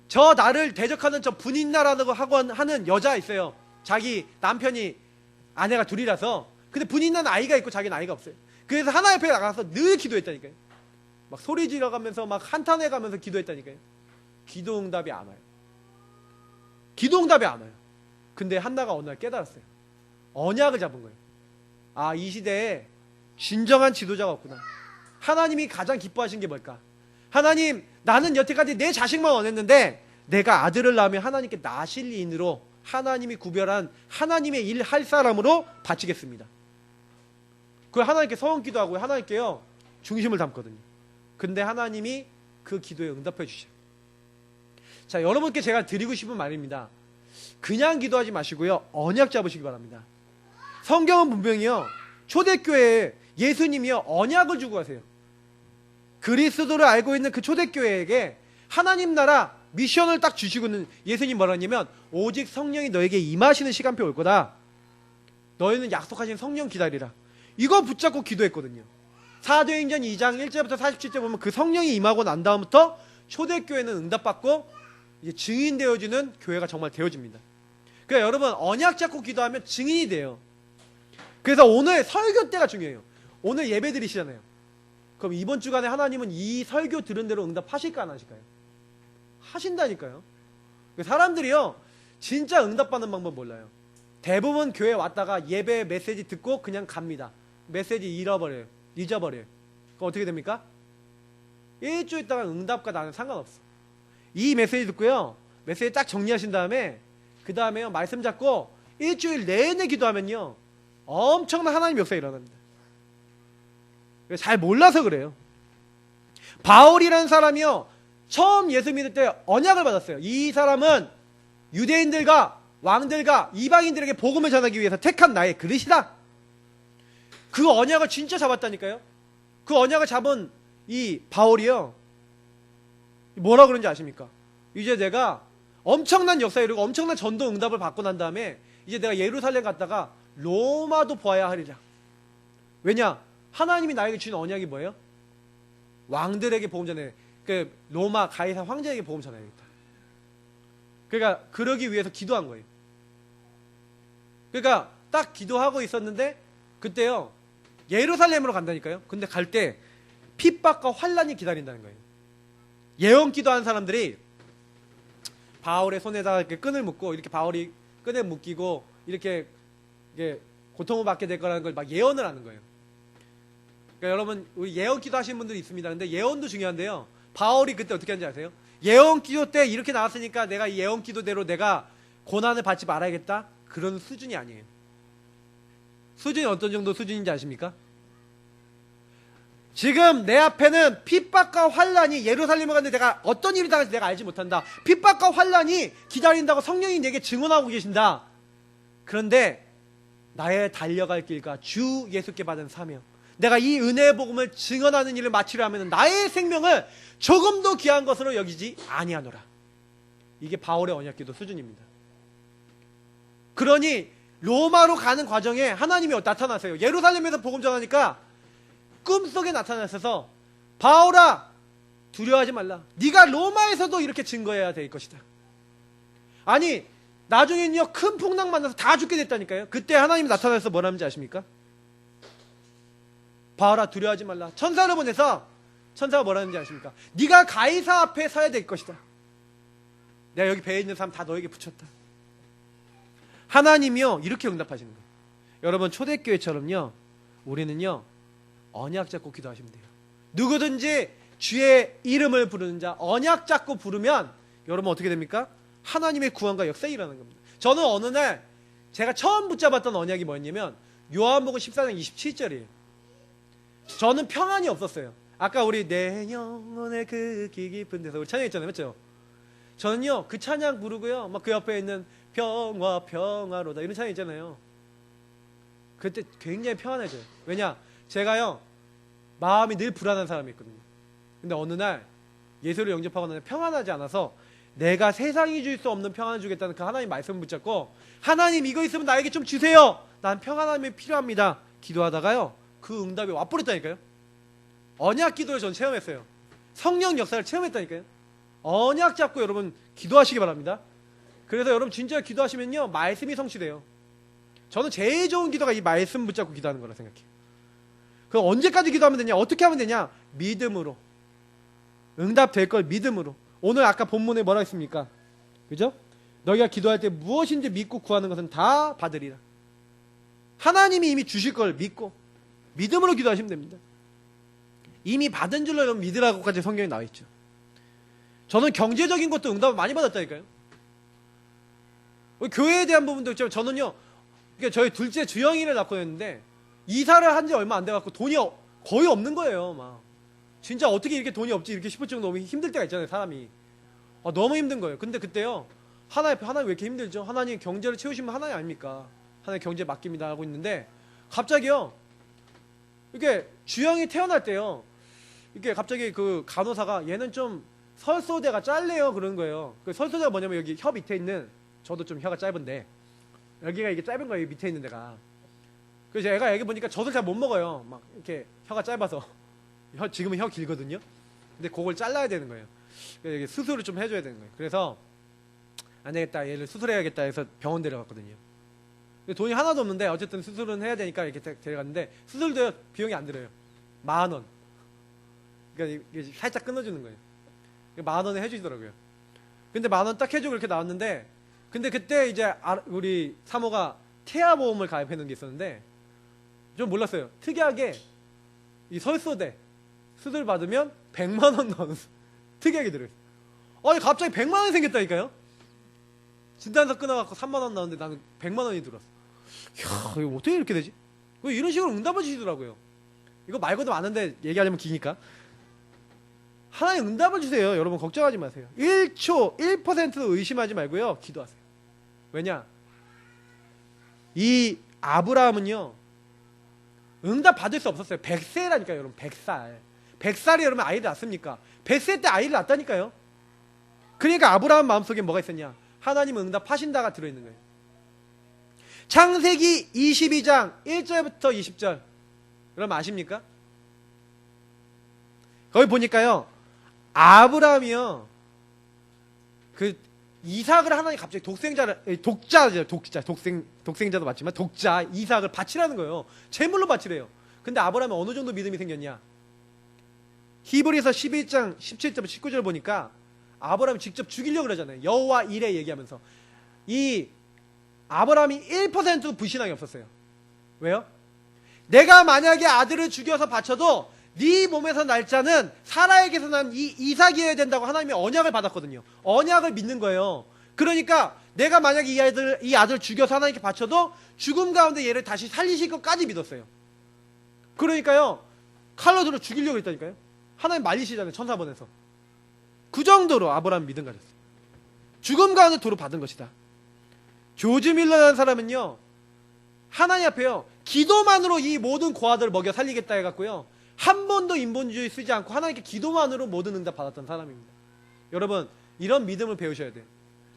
저 나를 대적하는 저 분인나라고 하는 여자 있어요. 자기 남편이 아내가 둘이라서. 근데 분인나는 아이가 있고 자기는 아이가 없어요. 그래서 하나님 앞에 나가서 늘 기도했다니까요. 막 소리 지르가면서 막 한탄해가면서 기도했다니까요. 기도 응답이 안 와요. 기도 응답이 안 와요. 근데 한나가 어느 날 깨달았어요. 언약을 잡은 거예요. 아, 이 시대에 진정한 지도자가 없구나. 하나님이 가장 기뻐하신 게 뭘까? 하나님, 나는 여태까지 내 자식만 원했는데 내가 아들을 낳으면 하나님께 나실인으로, 하나님이 구별한 하나님의 일 할 사람으로 바치겠습니다. 그걸 하나님께 서원 기도하고 하나님께요 중심을 담거든요. 근데 하나님이 그 기도에 응답해 주셔요. 자, 여러분께 제가 드리고 싶은 말입니다. 그냥 기도하지 마시고요, 언약 잡으시기 바랍니다. 성경은 분명히요, 초대교회에 예수님이요 언약을 주고 가세요. 그리스도를 알고 있는 그 초대교회에게 하나님 나라 미션을 딱 주시고는 예수님 뭐라 했냐면, 오직 성령이 너에게 임하시는 시간표 올 거다. 너희는 약속하신 성령 기다리라. 이거 붙잡고 기도했거든요. 사도행전 2장 1절부터 47절 보면 그 성령이 임하고 난 다음부터 초대교회는 응답받고 이제 증인 되어지는 교회가 정말 되어집니다. 그러니까 여러분, 언약 잡고 기도하면 증인이 돼요. 그래서 오늘 설교 때가 중요해요. 오늘 예배 드리시잖아요. 그럼 이번 주간에 하나님은 이 설교 들은 대로 응답하실까 안 하실까요? 하신다니까요. 사람들이요, 진짜 응답받는 방법 몰라요. 대부분 교회 왔다가 예배 메시지 듣고 그냥 갑니다. 메시지 잊어버려요. 그럼 어떻게 됩니까? 일주일 있다가 응답과 나는 상관없어. 이 메시지 듣고요, 메시지 딱 정리하신 다음에 그 다음에요 말씀 잡고 일주일 내내 기도하면요 엄청난 하나님 역사가 일어납니다. 잘 몰라서 그래요. 바울이라는 사람이요 처음 예수 믿을 때 언약을 받았어요. 이 사람은 유대인들과 왕들과 이방인들에게 복음을 전하기 위해서 택한 나의 그릇이다. 그 언약을 진짜 잡았다니까요. 그 언약을 잡은 이 바울이요 뭐라 그런지 아십니까? 이제 내가 엄청난 역사에 이르고 엄청난 전도 응답을 받고 난 다음에 이제 내가 예루살렘 갔다가 로마도 보아야 하리라. 왜냐? 하나님이 나에게 주신 언약이 뭐예요? 왕들에게 복음 전해. 그 로마 가이사 황제에게 복음 전해야겠다. 그러니까 그러기 위해서 기도한 거예요. 그러니까 딱 기도하고 있었는데 그때요 예루살렘으로 간다니까요. 근데 갈 때 핍박과 환란이 기다린다는 거예요. 예언 기도한 사람들이 바울의 손에다가 이렇게 끈을 묶고 이렇게 바울이 끈에 묶이고 이렇게 고통을 받게 될 거라는 걸 막 예언을 하는 거예요. 그러니까 여러분 우리 예언 기도 하시는 분들이 있습니다. 근데 예언도 중요한데요. 바울이 그때 어떻게 하는지 아세요? 예언 기도 때 이렇게 나왔으니까 내가 이 예언 기도대로 내가 고난을 받지 말아야겠다. 그런 수준이 아니에요. 수준이 어떤 정도 수준인지 아십니까? 지금 내 앞에는 핍박과 환란이 예루살렘에 갔는데 내가 어떤 일이 당할지 내가 알지 못한다. 핍박과 환란이 기다린다고 성령이 내게 증언하고 계신다. 그런데 나의 달려갈 길과 주 예수께 받은 사명, 내가 이 은혜의 복음을 증언하는 일을 마치려 하면 나의 생명을 조금도 귀한 것으로 여기지 아니하노라. 이게 바울의 언약기도 수준입니다. 그러니 로마로 가는 과정에 하나님이 나타나세요. 예루살렘에서 복음 전하니까 꿈속에 나타나셔서 바울아 두려워하지 말라. 네가 로마에서도 이렇게 증거해야 될 것이다. 아니 나중에는요 큰 풍랑 만나서 다 죽게 됐다니까요. 그때 하나님이 나타나서 뭐라는지 아십니까? 바울아 두려워하지 말라. 천사를 보내서 천사가 뭐라는지 아십니까? 네가 가이사 앞에 서야 될 것이다. 내가 여기 배에 있는 사람 다 너에게 붙였다. 하나님이요 이렇게 응답하시는 거예요. 여러분 초대교회처럼요 우리는요 언약 잡고 기도하시면 돼요. 누구든지 주의 이름을 부르는 자 언약 잡고 부르면 여러분 어떻게 됩니까? 하나님의 구원과 역사가 일어나는 겁니다. 저는 어느 날 제가 처음 붙잡았던 언약이 뭐였냐면 요한복음 14장 27절이에요. 저는 평안이 없었어요. 아까 우리 내 영혼의 그 깊은 데서 우리 찬양 했잖아요. 맞죠? 저는요 그 찬양 부르고요 막 그 옆에 있는 평화 평화로다 이런 찬양 있잖아요. 그때 굉장히 평안해져요. 왜냐? 제가요 마음이 늘 불안한 사람이었거든요. 근데 어느 날 예수를 영접하고 나면 평안하지 않아서 내가 세상이 줄 수 없는 평안을 주겠다는 그 하나님 말씀을 붙잡고 하나님 이거 있으면 나에게 좀 주세요. 난 평안함이 필요합니다. 기도하다가요 그 응답이 와버렸다니까요. 언약 기도를 전 체험했어요. 성령 역사를 체험했다니까요. 언약 잡고 여러분 기도하시기 바랍니다. 그래서 여러분 진짜 기도하시면요 말씀이 성취돼요. 저는 제일 좋은 기도가 이 말씀 붙잡고 기도하는 거라 생각해요. 그럼 언제까지 기도하면 되냐? 어떻게 하면 되냐? 믿음으로. 응답될 걸 믿음으로. 오늘 아까 본문에 뭐라 했습니까? 그죠? 너희가 기도할 때 무엇인지 믿고 구하는 것은 다 받으리라. 하나님이 이미 주실 걸 믿고 믿음으로 기도하시면 됩니다. 이미 받은 줄로 여러분 믿으라고까지 성경에 나와 있죠. 저는 경제적인 것도 응답을 많이 받았다니까요. 교회에 대한 부분도 있지만 저는요 그러니까 저희 둘째 주영이를 낳고 했는데 이사를 한 지 얼마 안 돼갖고 돈이 거의 없는 거예요. 막 진짜 어떻게 이렇게 돈이 없지 이렇게 싶을 정도로 너무 힘들 때가 있잖아요. 사람이 너무 힘든 거예요. 근데 그때요 하나님 왜 이렇게 힘들죠? 하나님 경제를 채우시면 하나님 아닙니까? 하나님 경제 맡깁니다 하고 있는데 갑자기요 이렇게 주영이 태어날 때요 이게 갑자기 그 간호사가 얘는 좀 설소대가 짧네요 그러는 거예요. 그 설소대가 뭐냐면 여기 혀 밑에 있는 저도 좀 혀가 짧은데 여기가 이게 짧은 거예요. 밑에 있는 데가. 그래서 애가 애기 보니까 젖을 잘 못 먹어요. 막 이렇게 혀가 짧아서 지금은 혀 길거든요. 근데 그걸 잘라야 되는 거예요. 그래서 수술을 좀 해줘야 되는 거예요. 그래서 안 되겠다 얘를 수술해야겠다 해서 병원 데려갔거든요. 돈이 하나도 없는데 어쨌든 수술은 해야 되니까 이렇게 데려갔는데 수술도 비용이 안 들어요. 10,000원. 그러니까 이게 살짝 끊어주는 거예요. 10,000원에 해주시더라고요. 근데 10,000원 딱 해주고 이렇게 나왔는데 근데 그때 이제 우리 사모가 태아보험을 가입해놓은 게 있었는데 좀 몰랐어요. 특이하게 이 설소대 수술 받으면 100만 원 나오는 특이하게 들어있어요. 아니 갑자기 100만 원이 생겼다니까요. 진단서 끊어갖고 3만 원 나오는데 나는 100만 원이 들었어. 이야, 이거 어떻게 이렇게 되지? 이런 식으로 응답을 주시더라고요. 이거 말고도 많은데 얘기하려면 기니까. 하나님 응답을 주세요. 여러분 걱정하지 마세요. 1초 1%도 의심하지 말고요, 기도하세요. 왜냐? 이 아브라함은요 응답 받을 수 없었어요. 100세라니까요 여러분. 100살이 여러분 아이를 낳습니까? 100세 때 아이를 낳았다니까요. 그러니까 아브라함 마음속에 뭐가 있었냐? 하나님은 응답하신다가 들어있는 거예요. 창세기 22장 1절부터 20절 여러분 아십니까? 거기 보니까요 아브라함이요 그 이삭을 하나님 갑자기 독생자도 맞지만 독자 이삭을 바치라는 거예요. 제물로 바치래요. 근데 아브라함이 어느 정도 믿음이 생겼냐? 히브리서 11장 17절 19절 보니까 아브라함이 직접 죽이려고 그러잖아요. 여호와 이레 얘기하면서. 이 아브라함이 1%도 불신앙이 없었어요. 왜요? 내가 만약에 아들을 죽여서 바쳐도 네 몸에서 날 자는 사라에게서 난 이 이삭이어야 된다고 하나님이 언약을 받았거든요. 언약을 믿는 거예요. 그러니까 내가 만약에 이 아들 죽여서 하나님께 바쳐도 죽음 가운데 얘를 다시 살리실 것까지 믿었어요. 그러니까요 칼로 들어 죽이려고 했다니까요. 하나님 말리시잖아요. 천사 보내서. 그 정도로 아브라함 믿음 가졌어요. 죽음 가운데 도로 받은 것이다. 조지 밀러라는 사람은요 하나님 앞에요 기도만으로 이 모든 고아들을 먹여 살리겠다 해갖고요 한 번도 인본주의 쓰지 않고 하나님께 기도만으로 모든 응답 받았던 사람입니다. 여러분 이런 믿음을 배우셔야 돼요.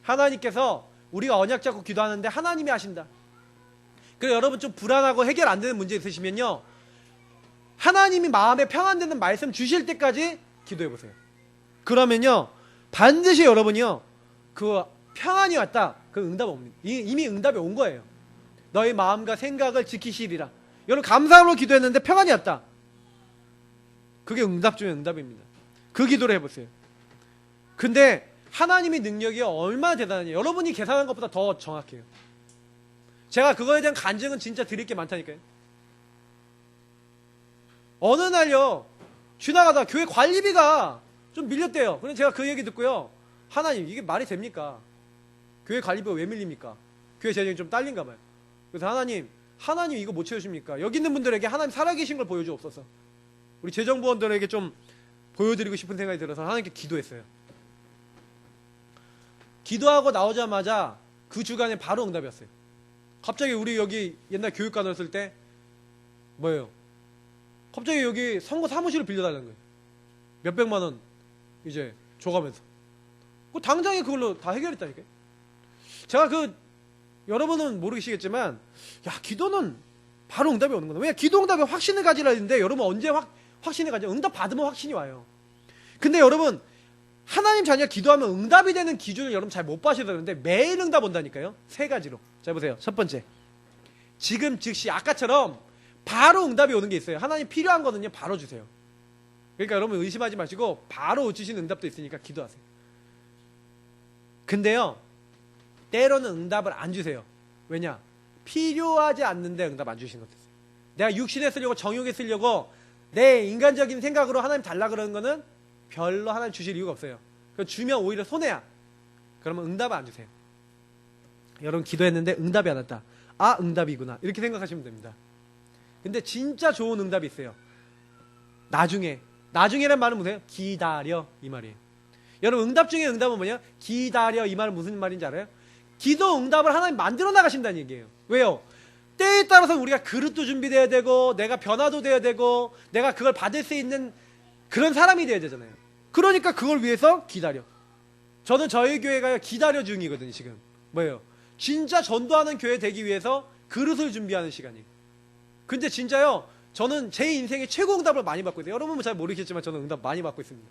하나님께서 우리가 언약 잡고 기도하는데 하나님이 하신다. 그래서 여러분 좀 불안하고 해결 안 되는 문제 있으시면요 하나님이 마음에 평안되는 말씀 주실 때까지 기도해 보세요. 그러면요 반드시 여러분이요 그 평안이 왔다. 그 응답 옵니다. 이미 응답이 온 거예요. 너의 마음과 생각을 지키시리라. 여러분 감사함으로 기도했는데 평안이 왔다. 그게 응답 중에 응답입니다. 그 기도를 해보세요. 근데 하나님의 능력이 얼마나 대단하냐. 여러분이 계산한 것보다 더 정확해요. 제가 그거에 대한 간증은 진짜 드릴 게 많다니까요. 어느 날요 지나가다 교회 관리비가 좀 밀렸대요. 그래서 제가 그 얘기 듣고요 하나님 이게 말이 됩니까? 교회 관리비가 왜 밀립니까? 교회 재정이 좀 딸린가 봐요. 그래서 하나님 이거 못 채우십니까? 여기 있는 분들에게 하나님 살아계신 걸 보여주옵소서. 우리 재정부원들에게 좀 보여드리고 싶은 생각이 들어서 하나님께 기도했어요. 기도하고 나오자마자 그 주간에 바로 응답이 왔어요. 갑자기 우리 여기 옛날 교육관 왔을 때 뭐예요? 갑자기 여기 선거 사무실을 빌려달라는 거예요. 몇백만 원 이제 줘가면서 당장에 그걸로 다 해결했다니까요. 제가 여러분은 모르시겠지만 기도는 바로 응답이 오는 거다. 왜냐 기도 응답에 확신을 가지라 했는데 여러분 언제 확신을 가져? 응답 받으면 확신이 와요. 근데 여러분 하나님 자녀가 기도하면 응답이 되는 기준을 여러분 잘 못 봐셔서 그러는데 매일 응답 온다니까요. 3가지로. 자 보세요. 첫 번째 지금 즉시 아까처럼 바로 응답이 오는 게 있어요. 하나님 필요한 거는요 바로 주세요. 그러니까 여러분 의심하지 마시고 바로 주시는 응답도 있으니까 기도하세요. 근데요 때로는 응답을 안 주세요. 왜냐? 필요하지 않는데 응답 안 주시는 것도 있어요. 내가 육신에 쓰려고 정욕에 쓰려고 내 인간적인 생각으로 하나님 달라 그러는 거는 별로 하나님 주실 이유가 없어요. 그럼 주면 오히려 손해야. 그러면 응답을 안 주세요. 여러분 기도했는데 응답이 안 왔다. 아 응답이구나 이렇게 생각하시면 됩니다. 근데 진짜 좋은 응답이 있어요. 나중에란 말은 뭐예요? 기다려 이 말이에요. 여러분 응답 중에 응답은 뭐냐? 기다려 이 말은 무슨 말인지 알아요? 기도 응답을 하나님 만들어 나가신다는 얘기예요. 왜요? 때에 따라서 우리가 그릇도 준비돼야 되고 내가 변화도 돼야 되고 내가 그걸 받을 수 있는 그런 사람이 돼야 되잖아요. 그러니까 그걸 위해서 기다려. 저는 저희 교회가 기다려 중이거든요. 지금 뭐예요? 진짜 전도하는 교회 되기 위해서 그릇을 준비하는 시간이에요. 근데 진짜요 저는 제 인생에 최고 응답을 많이 받고 있어요. 여러분은 잘 모르겠지만 저는 응답 많이 받고 있습니다.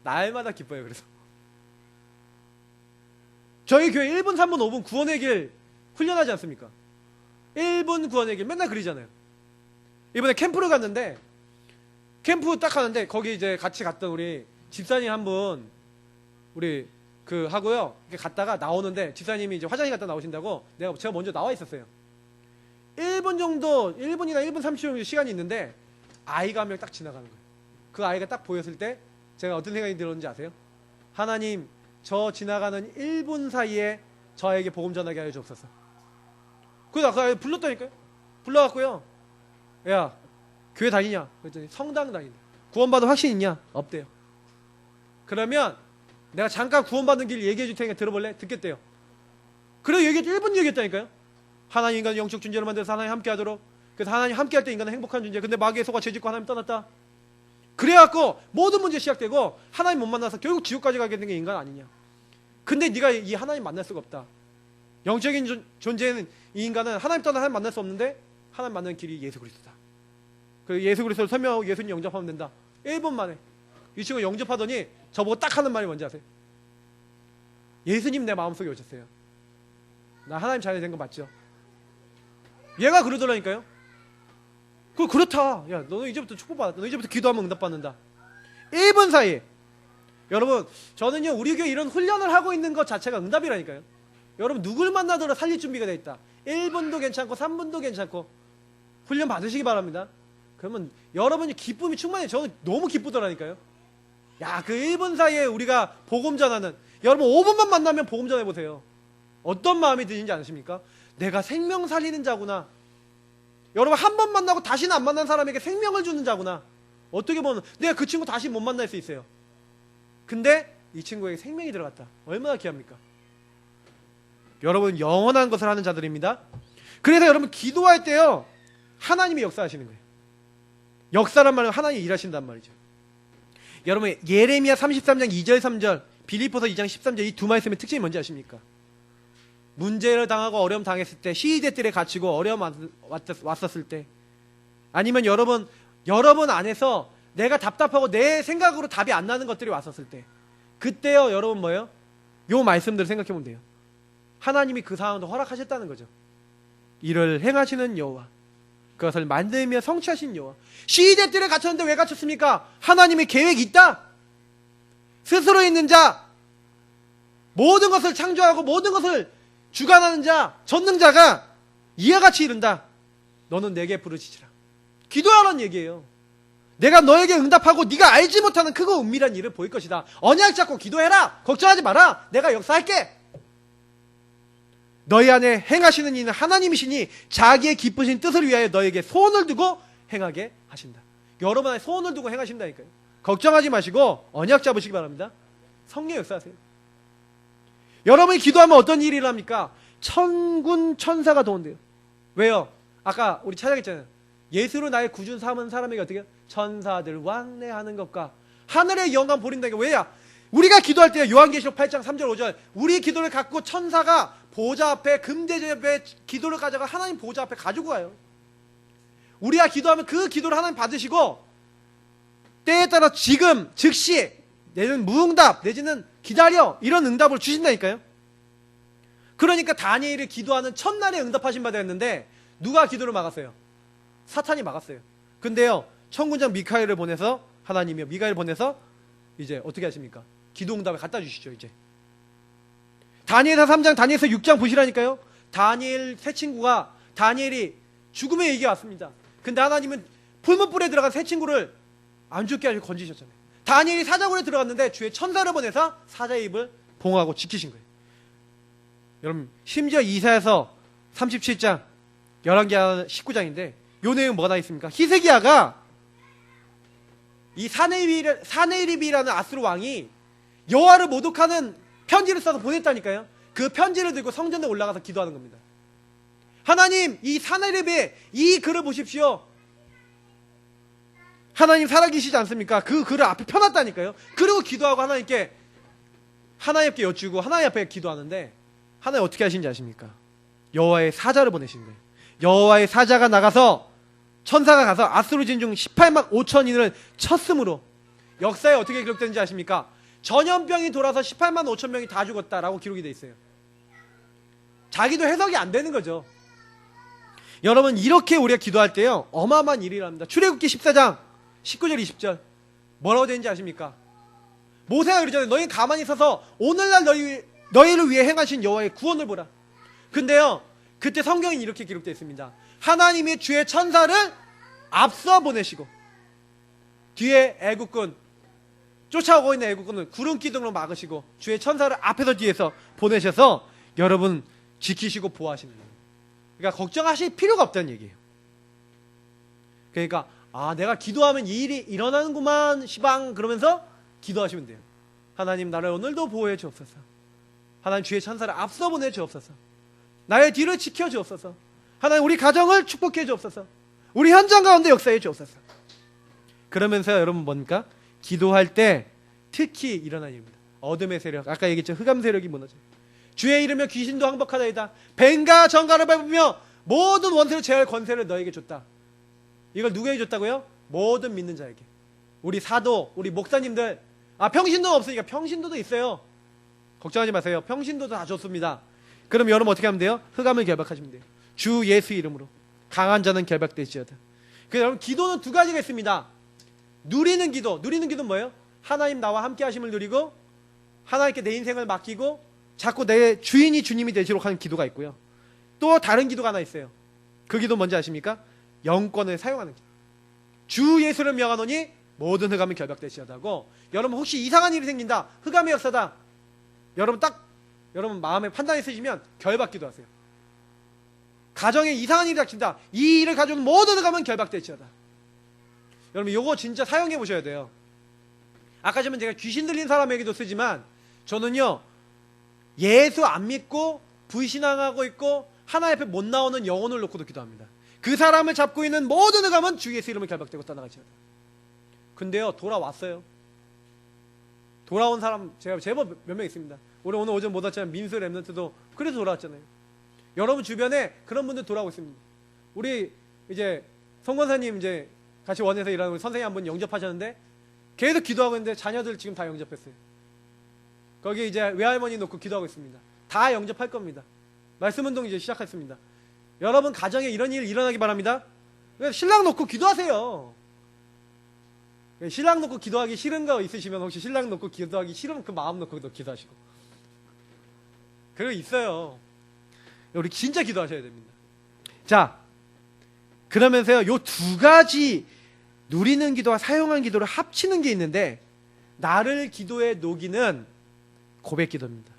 날마다 기뻐요. 그래서 저희 교회 1분 3분 5분 구원의 길 훈련하지 않습니까? 1분 구원의 길 맨날 그리잖아요. 이번에 캠프를 갔는데 캠프 딱 하는데 거기 이제 같이 갔던 우리 집사님 한 분 우리 그 하고요. 이렇게 갔다가 나오는데 집사님이 이제 화장실 갔다 나오신다고 제가 먼저 나와 있었어요. 1분 정도, 1분이나 1분 30초 정도 시간이 있는데 아이가 한 명 딱 지나가는 거예요. 그 아이가 딱 보였을 때 제가 어떤 생각이 들었는지 아세요? 하나님, 저 지나가는 1분 사이에 저에게 복음 전하게 하여 주옵소서. 그래서 그 아이 불렀다니까요. 불러갖고요. 야, 교회 다니냐? 그랬더니 성당 다닌다. 구원받은 확신 있냐? 없대요. 그러면 내가 잠깐 구원받는 길 얘기해 줄 테니까 들어볼래? 듣겠대요. 그래서 1분 얘기했다니까요. 하나님 인간을 영적 존재로 만들어서 하나님 함께 하도록. 그래서 하나님 함께 할 때 인간은 행복한 존재. 근데 마귀의 속아 죄짓고 하나님 떠났다. 그래갖고 모든 문제 시작되고 하나님 못 만나서 결국 지옥까지 가게 된 게 인간 아니냐. 근데 네가 이 하나님 만날 수가 없다. 영적인 존재는 이 인간은 하나님 떠나 하나님 만날 수 없는데 하나님 만나는 길이 예수 그리스도다. 그 예수 그리스도를 설명하고 예수님 영접하면 된다. 1분 만에 이 친구 영접하더니 저보고 딱 하는 말이 뭔지 아세요? 예수님 내 마음속에 오셨어요. 나 하나님 자녀 된 거 맞죠? 얘가 그러더라니까요. 그렇다. 야, 너는 이제부터 축복받았다. 너 이제부터 기도하면 응답받는다. 1분 사이에. 여러분, 저는요, 우리 교회 이런 훈련을 하고 있는 것 자체가 응답이라니까요. 여러분, 누굴 만나더라도 살릴 준비가 돼 있다. 1분도 괜찮고 3분도 괜찮고 훈련 받으시기 바랍니다. 그러면 여러분이 기쁨이 충만해요. 저는 너무 기쁘더라니까요. 야, 그 1분 사이에 우리가 복음 전하는, 여러분 5분만 만나면 복음 전해보세요. 어떤 마음이 드는지 아십니까? 내가 생명 살리는 자구나. 여러분 한 번 만나고 다시는 안 만난 사람에게 생명을 주는 자구나. 어떻게 보면 내가 그 친구 다시 못 만날 수 있어요. 근데 이 친구에게 생명이 들어갔다. 얼마나 귀합니까? 여러분 영원한 것을 하는 자들입니다. 그래서 여러분 기도할 때요, 하나님이 역사하시는 거예요. 역사란 말은 하나님이 일하신단 말이죠. 여러분 예레미야 33장 2절 3절, 빌립보서 2장 13절 이 두 말씀의 특징이 뭔지 아십니까? 문제를 당하고 어려움 당했을 때, 시위대들에 갇히고 어려움 왔었을 때, 아니면 여러분 안에서 내가 답답하고 내 생각으로 답이 안 나는 것들이 왔었을 때, 그때요 여러분 뭐예요? 요 말씀들을 생각해 보면 돼요. 하나님이 그 상황도 허락하셨다는 거죠. 이를 행하시는 여호와, 그것을 만들며 성취하신 여호와. 시위대들에 갇혔는데 왜 갇혔습니까? 하나님의 계획이 있다. 스스로 있는 자, 모든 것을 창조하고 모든 것을 주관하는 자, 전능자가 이와 같이 이른다. 너는 내게 부르짖으라. 기도하라는 얘기예요. 내가 너에게 응답하고 네가 알지 못하는 크고 은밀한 일을 보일 것이다. 언약 잡고 기도해라. 걱정하지 마라. 내가 역사할게. 너희 안에 행하시는 이는 하나님이시니 자기의 기쁘신 뜻을 위하여 너에게 소원을 두고 행하게 하신다. 여러분 안에 소원을 두고 행하신다니까요. 걱정하지 마시고 언약 잡으시기 바랍니다. 성령 역사하세요. 여러분이 기도하면 어떤 일이 일어납니까? 천군 천사가 도운대요. 왜요? 아까 우리 찾아겠잖아요. 예수로 나의 구준 삼은 사람에게 어떻게 천사들 왕래하는 것과 하늘의 영광 보린다는 게 왜야? 우리가 기도할 때 요한계시록 8장 3절 5절 우리 기도를 갖고 천사가 보좌 앞에 금대접 앞에 기도를 가져가 하나님 보좌 앞에 가지고 가요. 우리가 기도하면 그 기도를 하나님 받으시고 때에 따라 지금 즉시 내는 무응답 내지는 기다려 이런 응답을 주신다니까요. 그러니까 다니엘이 기도하는 첫날에 응답하신 바 되었는데 누가 기도를 막았어요? 사탄이 막았어요. 근데요 천군장 미카엘을 보내서 하나님이요 미카엘 보내서 이제 어떻게 하십니까? 기도 응답을 갖다 주시죠. 이제 다니엘서 3장 다니엘서 6장 보시라니까요. 다니엘 세 친구가 다니엘이 죽음의 얘기가 왔습니다. 근데 하나님은 풀무불에 들어간 세 친구를 안 죽게 하시고 건지셨잖아요. 다니엘이 사자굴에 들어갔는데 주의 천사를 보내서 사자의 입을 봉하고 지키신 거예요. 여러분 심지어 이사야서 37장 11개 19장인데 요 내용 뭐가 있습니까? 히스기야가 이 사네립이라는 아수르 왕이 여호와를 모독하는 편지를 써서 보냈다니까요. 그 편지를 들고 성전에 올라가서 기도하는 겁니다. 하나님 이 사네립의 이 글을 보십시오. 하나님 살아계시지 않습니까? 그 글을 앞에 펴놨다니까요. 그리고 기도하고 하나님께 여쭈고 하나님 앞에 기도하는데 하나님 어떻게 하신지 아십니까? 여호와의 사자를 보내신 거예요. 여호와의 사자가 나가서 천사가 가서 아수르 진중 18만 5천인을 쳤으므로 역사에 어떻게 기록되는지 아십니까? 전염병이 돌아서 18만 5천 명이 다 죽었다라고 기록이 돼 있어요. 자기도 해석이 안 되는 거죠. 여러분 이렇게 우리가 기도할 때요 어마어마한 일이 일어납니다. 출애굽기 14장 19절 20절 뭐라고 되는지 아십니까? 모세가 그러잖아요. 너희 가만히 있어서 오늘날 너희를 위해 행하신 여호와의 구원을 보라. 근데요, 그때 성경에 이렇게 기록되어 있습니다. 하나님이 주의 천사를 앞서 보내시고 뒤에 애국군, 쫓아오고 있는 애국군을 구름 기둥으로 막으시고 주의 천사를 앞에서 뒤에서 보내셔서 여러분 지키시고 보호하시는 거예요. 그러니까 걱정하실 필요가 없다는 얘기예요. 그러니까 내가 기도하면 이 일이 일어나는구만 시방 그러면서 기도하시면 돼요. 하나님 나를 오늘도 보호해 주옵소서. 하나님 주의 천사를 앞서 보내 주옵소서. 나의 뒤를 지켜 주옵소서. 하나님 우리 가정을 축복해 주옵소서. 우리 현장 가운데 역사해 주옵소서. 그러면서 여러분 뭡니까? 기도할 때 특히 일어나는 일입니다. 어둠의 세력, 아까 얘기했죠. 흑암 세력이 무너져요. 주의 이름에 귀신도 항복하다이다. 뱀과 정갈을 밟으며 모든 원수를 제할 권세를 너에게 줬다. 이걸 누구에게 줬다고요? 모든 믿는 자에게. 우리 사도, 우리 목사님들, 평신도는 없으니까 평신도도 있어요. 걱정하지 마세요. 평신도도 다 줬습니다. 그럼 여러분 어떻게 하면 돼요? 흑암을 결박하시면 돼요. 주 예수 이름으로. 강한 자는 결박되시어다. 그래서 여러분 기도는 두 가지가 있습니다. 누리는 기도. 누리는 기도는 뭐예요? 하나님 나와 함께 하심을 누리고 하나님께 내 인생을 맡기고 자꾸 내 주인이 주님이 되시도록 하는 기도가 있고요. 또 다른 기도가 하나 있어요. 그 기도 뭔지 아십니까? 영권을 사용하는 기도. 주 예수를 명하노니 모든 흑암이 결박되시어다고. 여러분 혹시 이상한 일이 생긴다. 흑암의 역사다. 여러분 마음에 판단이 있으시면 결박 기도하세요. 가정에 이상한 일이 닥친다. 이 일을 가져온 모든 흑암은 결박되시어다. 여러분 요거 진짜 사용해 보셔야 돼요. 아까 전에 제가 귀신 들린 사람에게도 쓰지만 저는요 예수 안 믿고 불신앙하고 있고 하나님 앞에 못 나오는 영혼을 놓고도 기도합니다. 그 사람을 잡고 있는 모든 흑암은 주 예수 이름을 결박되고 떠나가셔야 돼요. 근데요 돌아왔어요. 돌아온 사람 제가 제법 몇 명 있습니다. 우리 오늘 오전 못 왔지만 민수 랩런트도 그래서 돌아왔잖아요. 여러분 주변에 그런 분들 돌아오고 있습니다. 우리 이제 성권사님 이제 같이 원에서 일하는 우리 선생님 한 분 영접하셨는데 계속 기도하고 있는데 자녀들 지금 다 영접했어요. 거기 이제 외할머니 놓고 기도하고 있습니다. 다 영접할 겁니다. 말씀운동 이제 시작했습니다. 여러분 가정에 이런 일 일어나기 바랍니다. 신랑 놓고 기도하세요. 신랑 놓고 기도하기 싫은 거 있으시면 혹시 신랑 놓고 기도하기 싫으면 그 마음 놓고도 기도하시고. 그리고 있어요. 우리 진짜 기도하셔야 됩니다. 자, 그러면서요 요 두 가지 누리는 기도와 사용한 기도를 합치는 게 있는데 나를 기도에 녹이는 고백 기도입니다.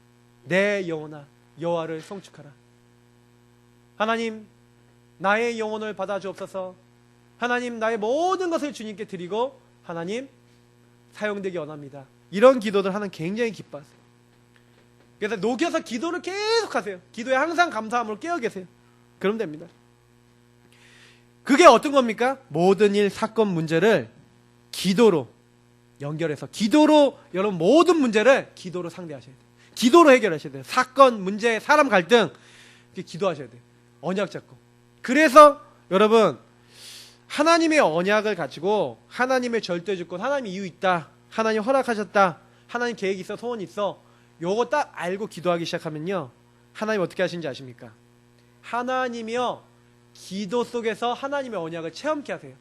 내 영혼아 여호와를 송축하라. 하나님 나의 영혼을 받아주옵소서. 하나님 나의 모든 것을 주님께 드리고 하나님 사용되기 원합니다. 이런 기도들 하는 굉장히 기뻐하세요. 그래서 녹여서 기도를 계속 하세요. 기도에 항상 감사함으로 깨어 계세요. 그러면 됩니다. 그게 어떤 겁니까? 모든 일, 사건, 문제를 기도로 연결해서 기도로 여러분 모든 문제를 기도로 상대하셔야 돼요. 기도로 해결하셔야 돼요. 사건, 문제, 사람 갈등 기도하셔야 돼요. 언약 잡고. 그래서 여러분 하나님의 언약을 가지고 하나님의 절대주권, 하나님 이유 있다. 하나님 허락하셨다. 하나님 계획 있어, 소원 있어. 요거 딱 알고 기도하기 시작하면요. 하나님 어떻게 하시는지 아십니까? 하나님이요. 기도 속에서 하나님의 언약을 체험케 하세요.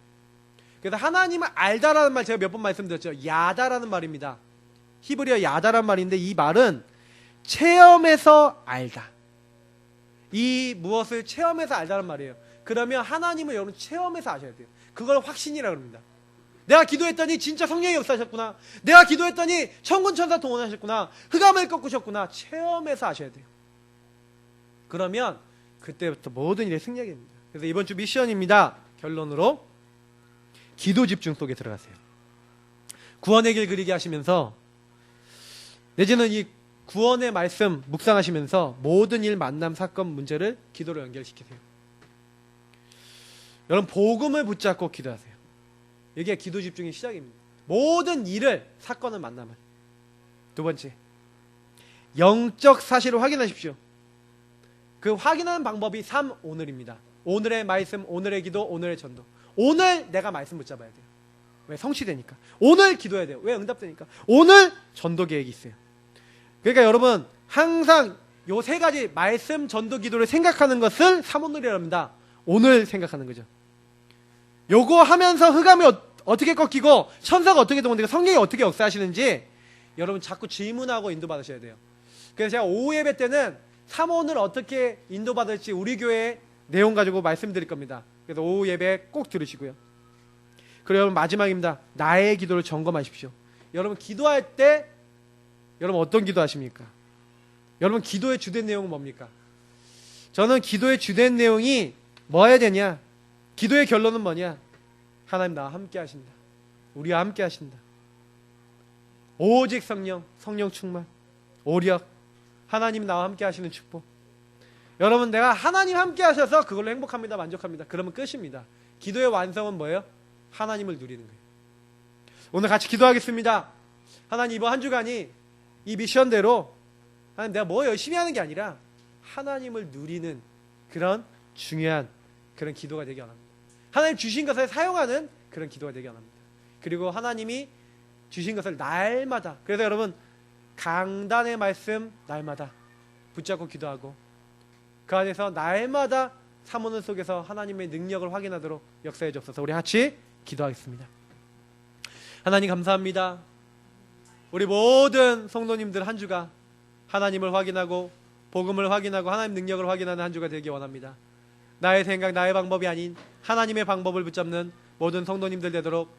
그래서 하나님을 알다라는 말 제가 몇 번 말씀드렸죠. 야다라는 말입니다. 히브리어 야다라는 말인데 이 말은 체험해서 알다. 이 무엇을 체험해서 알다는 말이에요. 그러면 하나님을 여러분 체험해서 아셔야 돼요. 그걸 확신이라고 합니다. 내가 기도했더니 진짜 성령의 역사하셨구나. 내가 기도했더니 천군 천사 동원하셨구나. 흑암을 꺾으셨구나. 체험해서 아셔야 돼요. 그러면 그때부터 모든 일에 승리하게 됩니다. 그래서 이번 주 미션입니다. 결론으로 기도 집중 속에 들어가세요. 구원의 길 그리게 하시면서 내지는 이 구원의 말씀 묵상하시면서 모든 일, 만남, 사건, 문제를 기도로 연결시키세요. 여러분 복음을 붙잡고 기도하세요. 이게 기도 집중의 시작입니다. 모든 일을, 사건을, 만남을. 두 번째, 영적 사실을 확인하십시오. 그 확인하는 방법이 3오늘입니다. 오늘의 말씀, 오늘의 기도, 오늘의 전도. 오늘 내가 말씀 붙잡아야 돼요. 왜? 성취되니까. 오늘 기도해야 돼요. 왜? 응답되니까. 오늘 전도 계획이 있어요. 그러니까 여러분 항상 요 세 가지 말씀, 전도, 기도를 생각하는 것을 3오늘이라고 합니다. 오늘 생각하는 거죠. 요거 하면서 흑암이 어떻게 꺾이고 천사가 어떻게 동원되고 성령이 어떻게 역사하시는지 여러분 자꾸 질문하고 인도받으셔야 돼요. 그래서 제가 오후 예배 때는 삼원을 어떻게 인도받을지 우리 교회 내용 가지고 말씀드릴 겁니다. 그래서 오후 예배 꼭 들으시고요. 그리고 여러분 마지막입니다. 나의 기도를 점검하십시오. 여러분 기도할 때 여러분 어떤 기도 하십니까? 여러분 기도의 주된 내용은 뭡니까? 저는 기도의 주된 내용이 뭐 해야 되냐? 기도의 결론은 뭐냐? 하나님 나와 함께 하신다. 우리와 함께 하신다. 오직 성령 충만, 오력, 하나님 나와 함께 하시는 축복. 여러분 내가 하나님 함께 하셔서 그걸로 행복합니다. 만족합니다. 그러면 끝입니다. 기도의 완성은 뭐예요? 하나님을 누리는 거예요. 오늘 같이 기도하겠습니다. 하나님 이번 한 주간이 이 미션대로 하나님 내가 뭐 열심히 하는 게 아니라 하나님을 누리는 그런 중요한 그런 기도가 되기 원합니다. 하나님 주신 것을 사용하는 그런 기도가 되기 원합니다. 그리고 하나님이 주신 것을 날마다, 그래서 여러분 강단의 말씀 날마다 붙잡고 기도하고 그 안에서 날마다 사모는 속에서 하나님의 능력을 확인하도록 역사해 주옵소서. 우리 같이 기도하겠습니다. 하나님 감사합니다. 우리 모든 성도님들 한 주가 하나님을 확인하고 복음을 확인하고 하나님 능력을 확인하는 한 주가 되기 원합니다. 나의 생각 나의 방법이 아닌 하나님의 방법을 붙잡는 모든 성도님들 되도록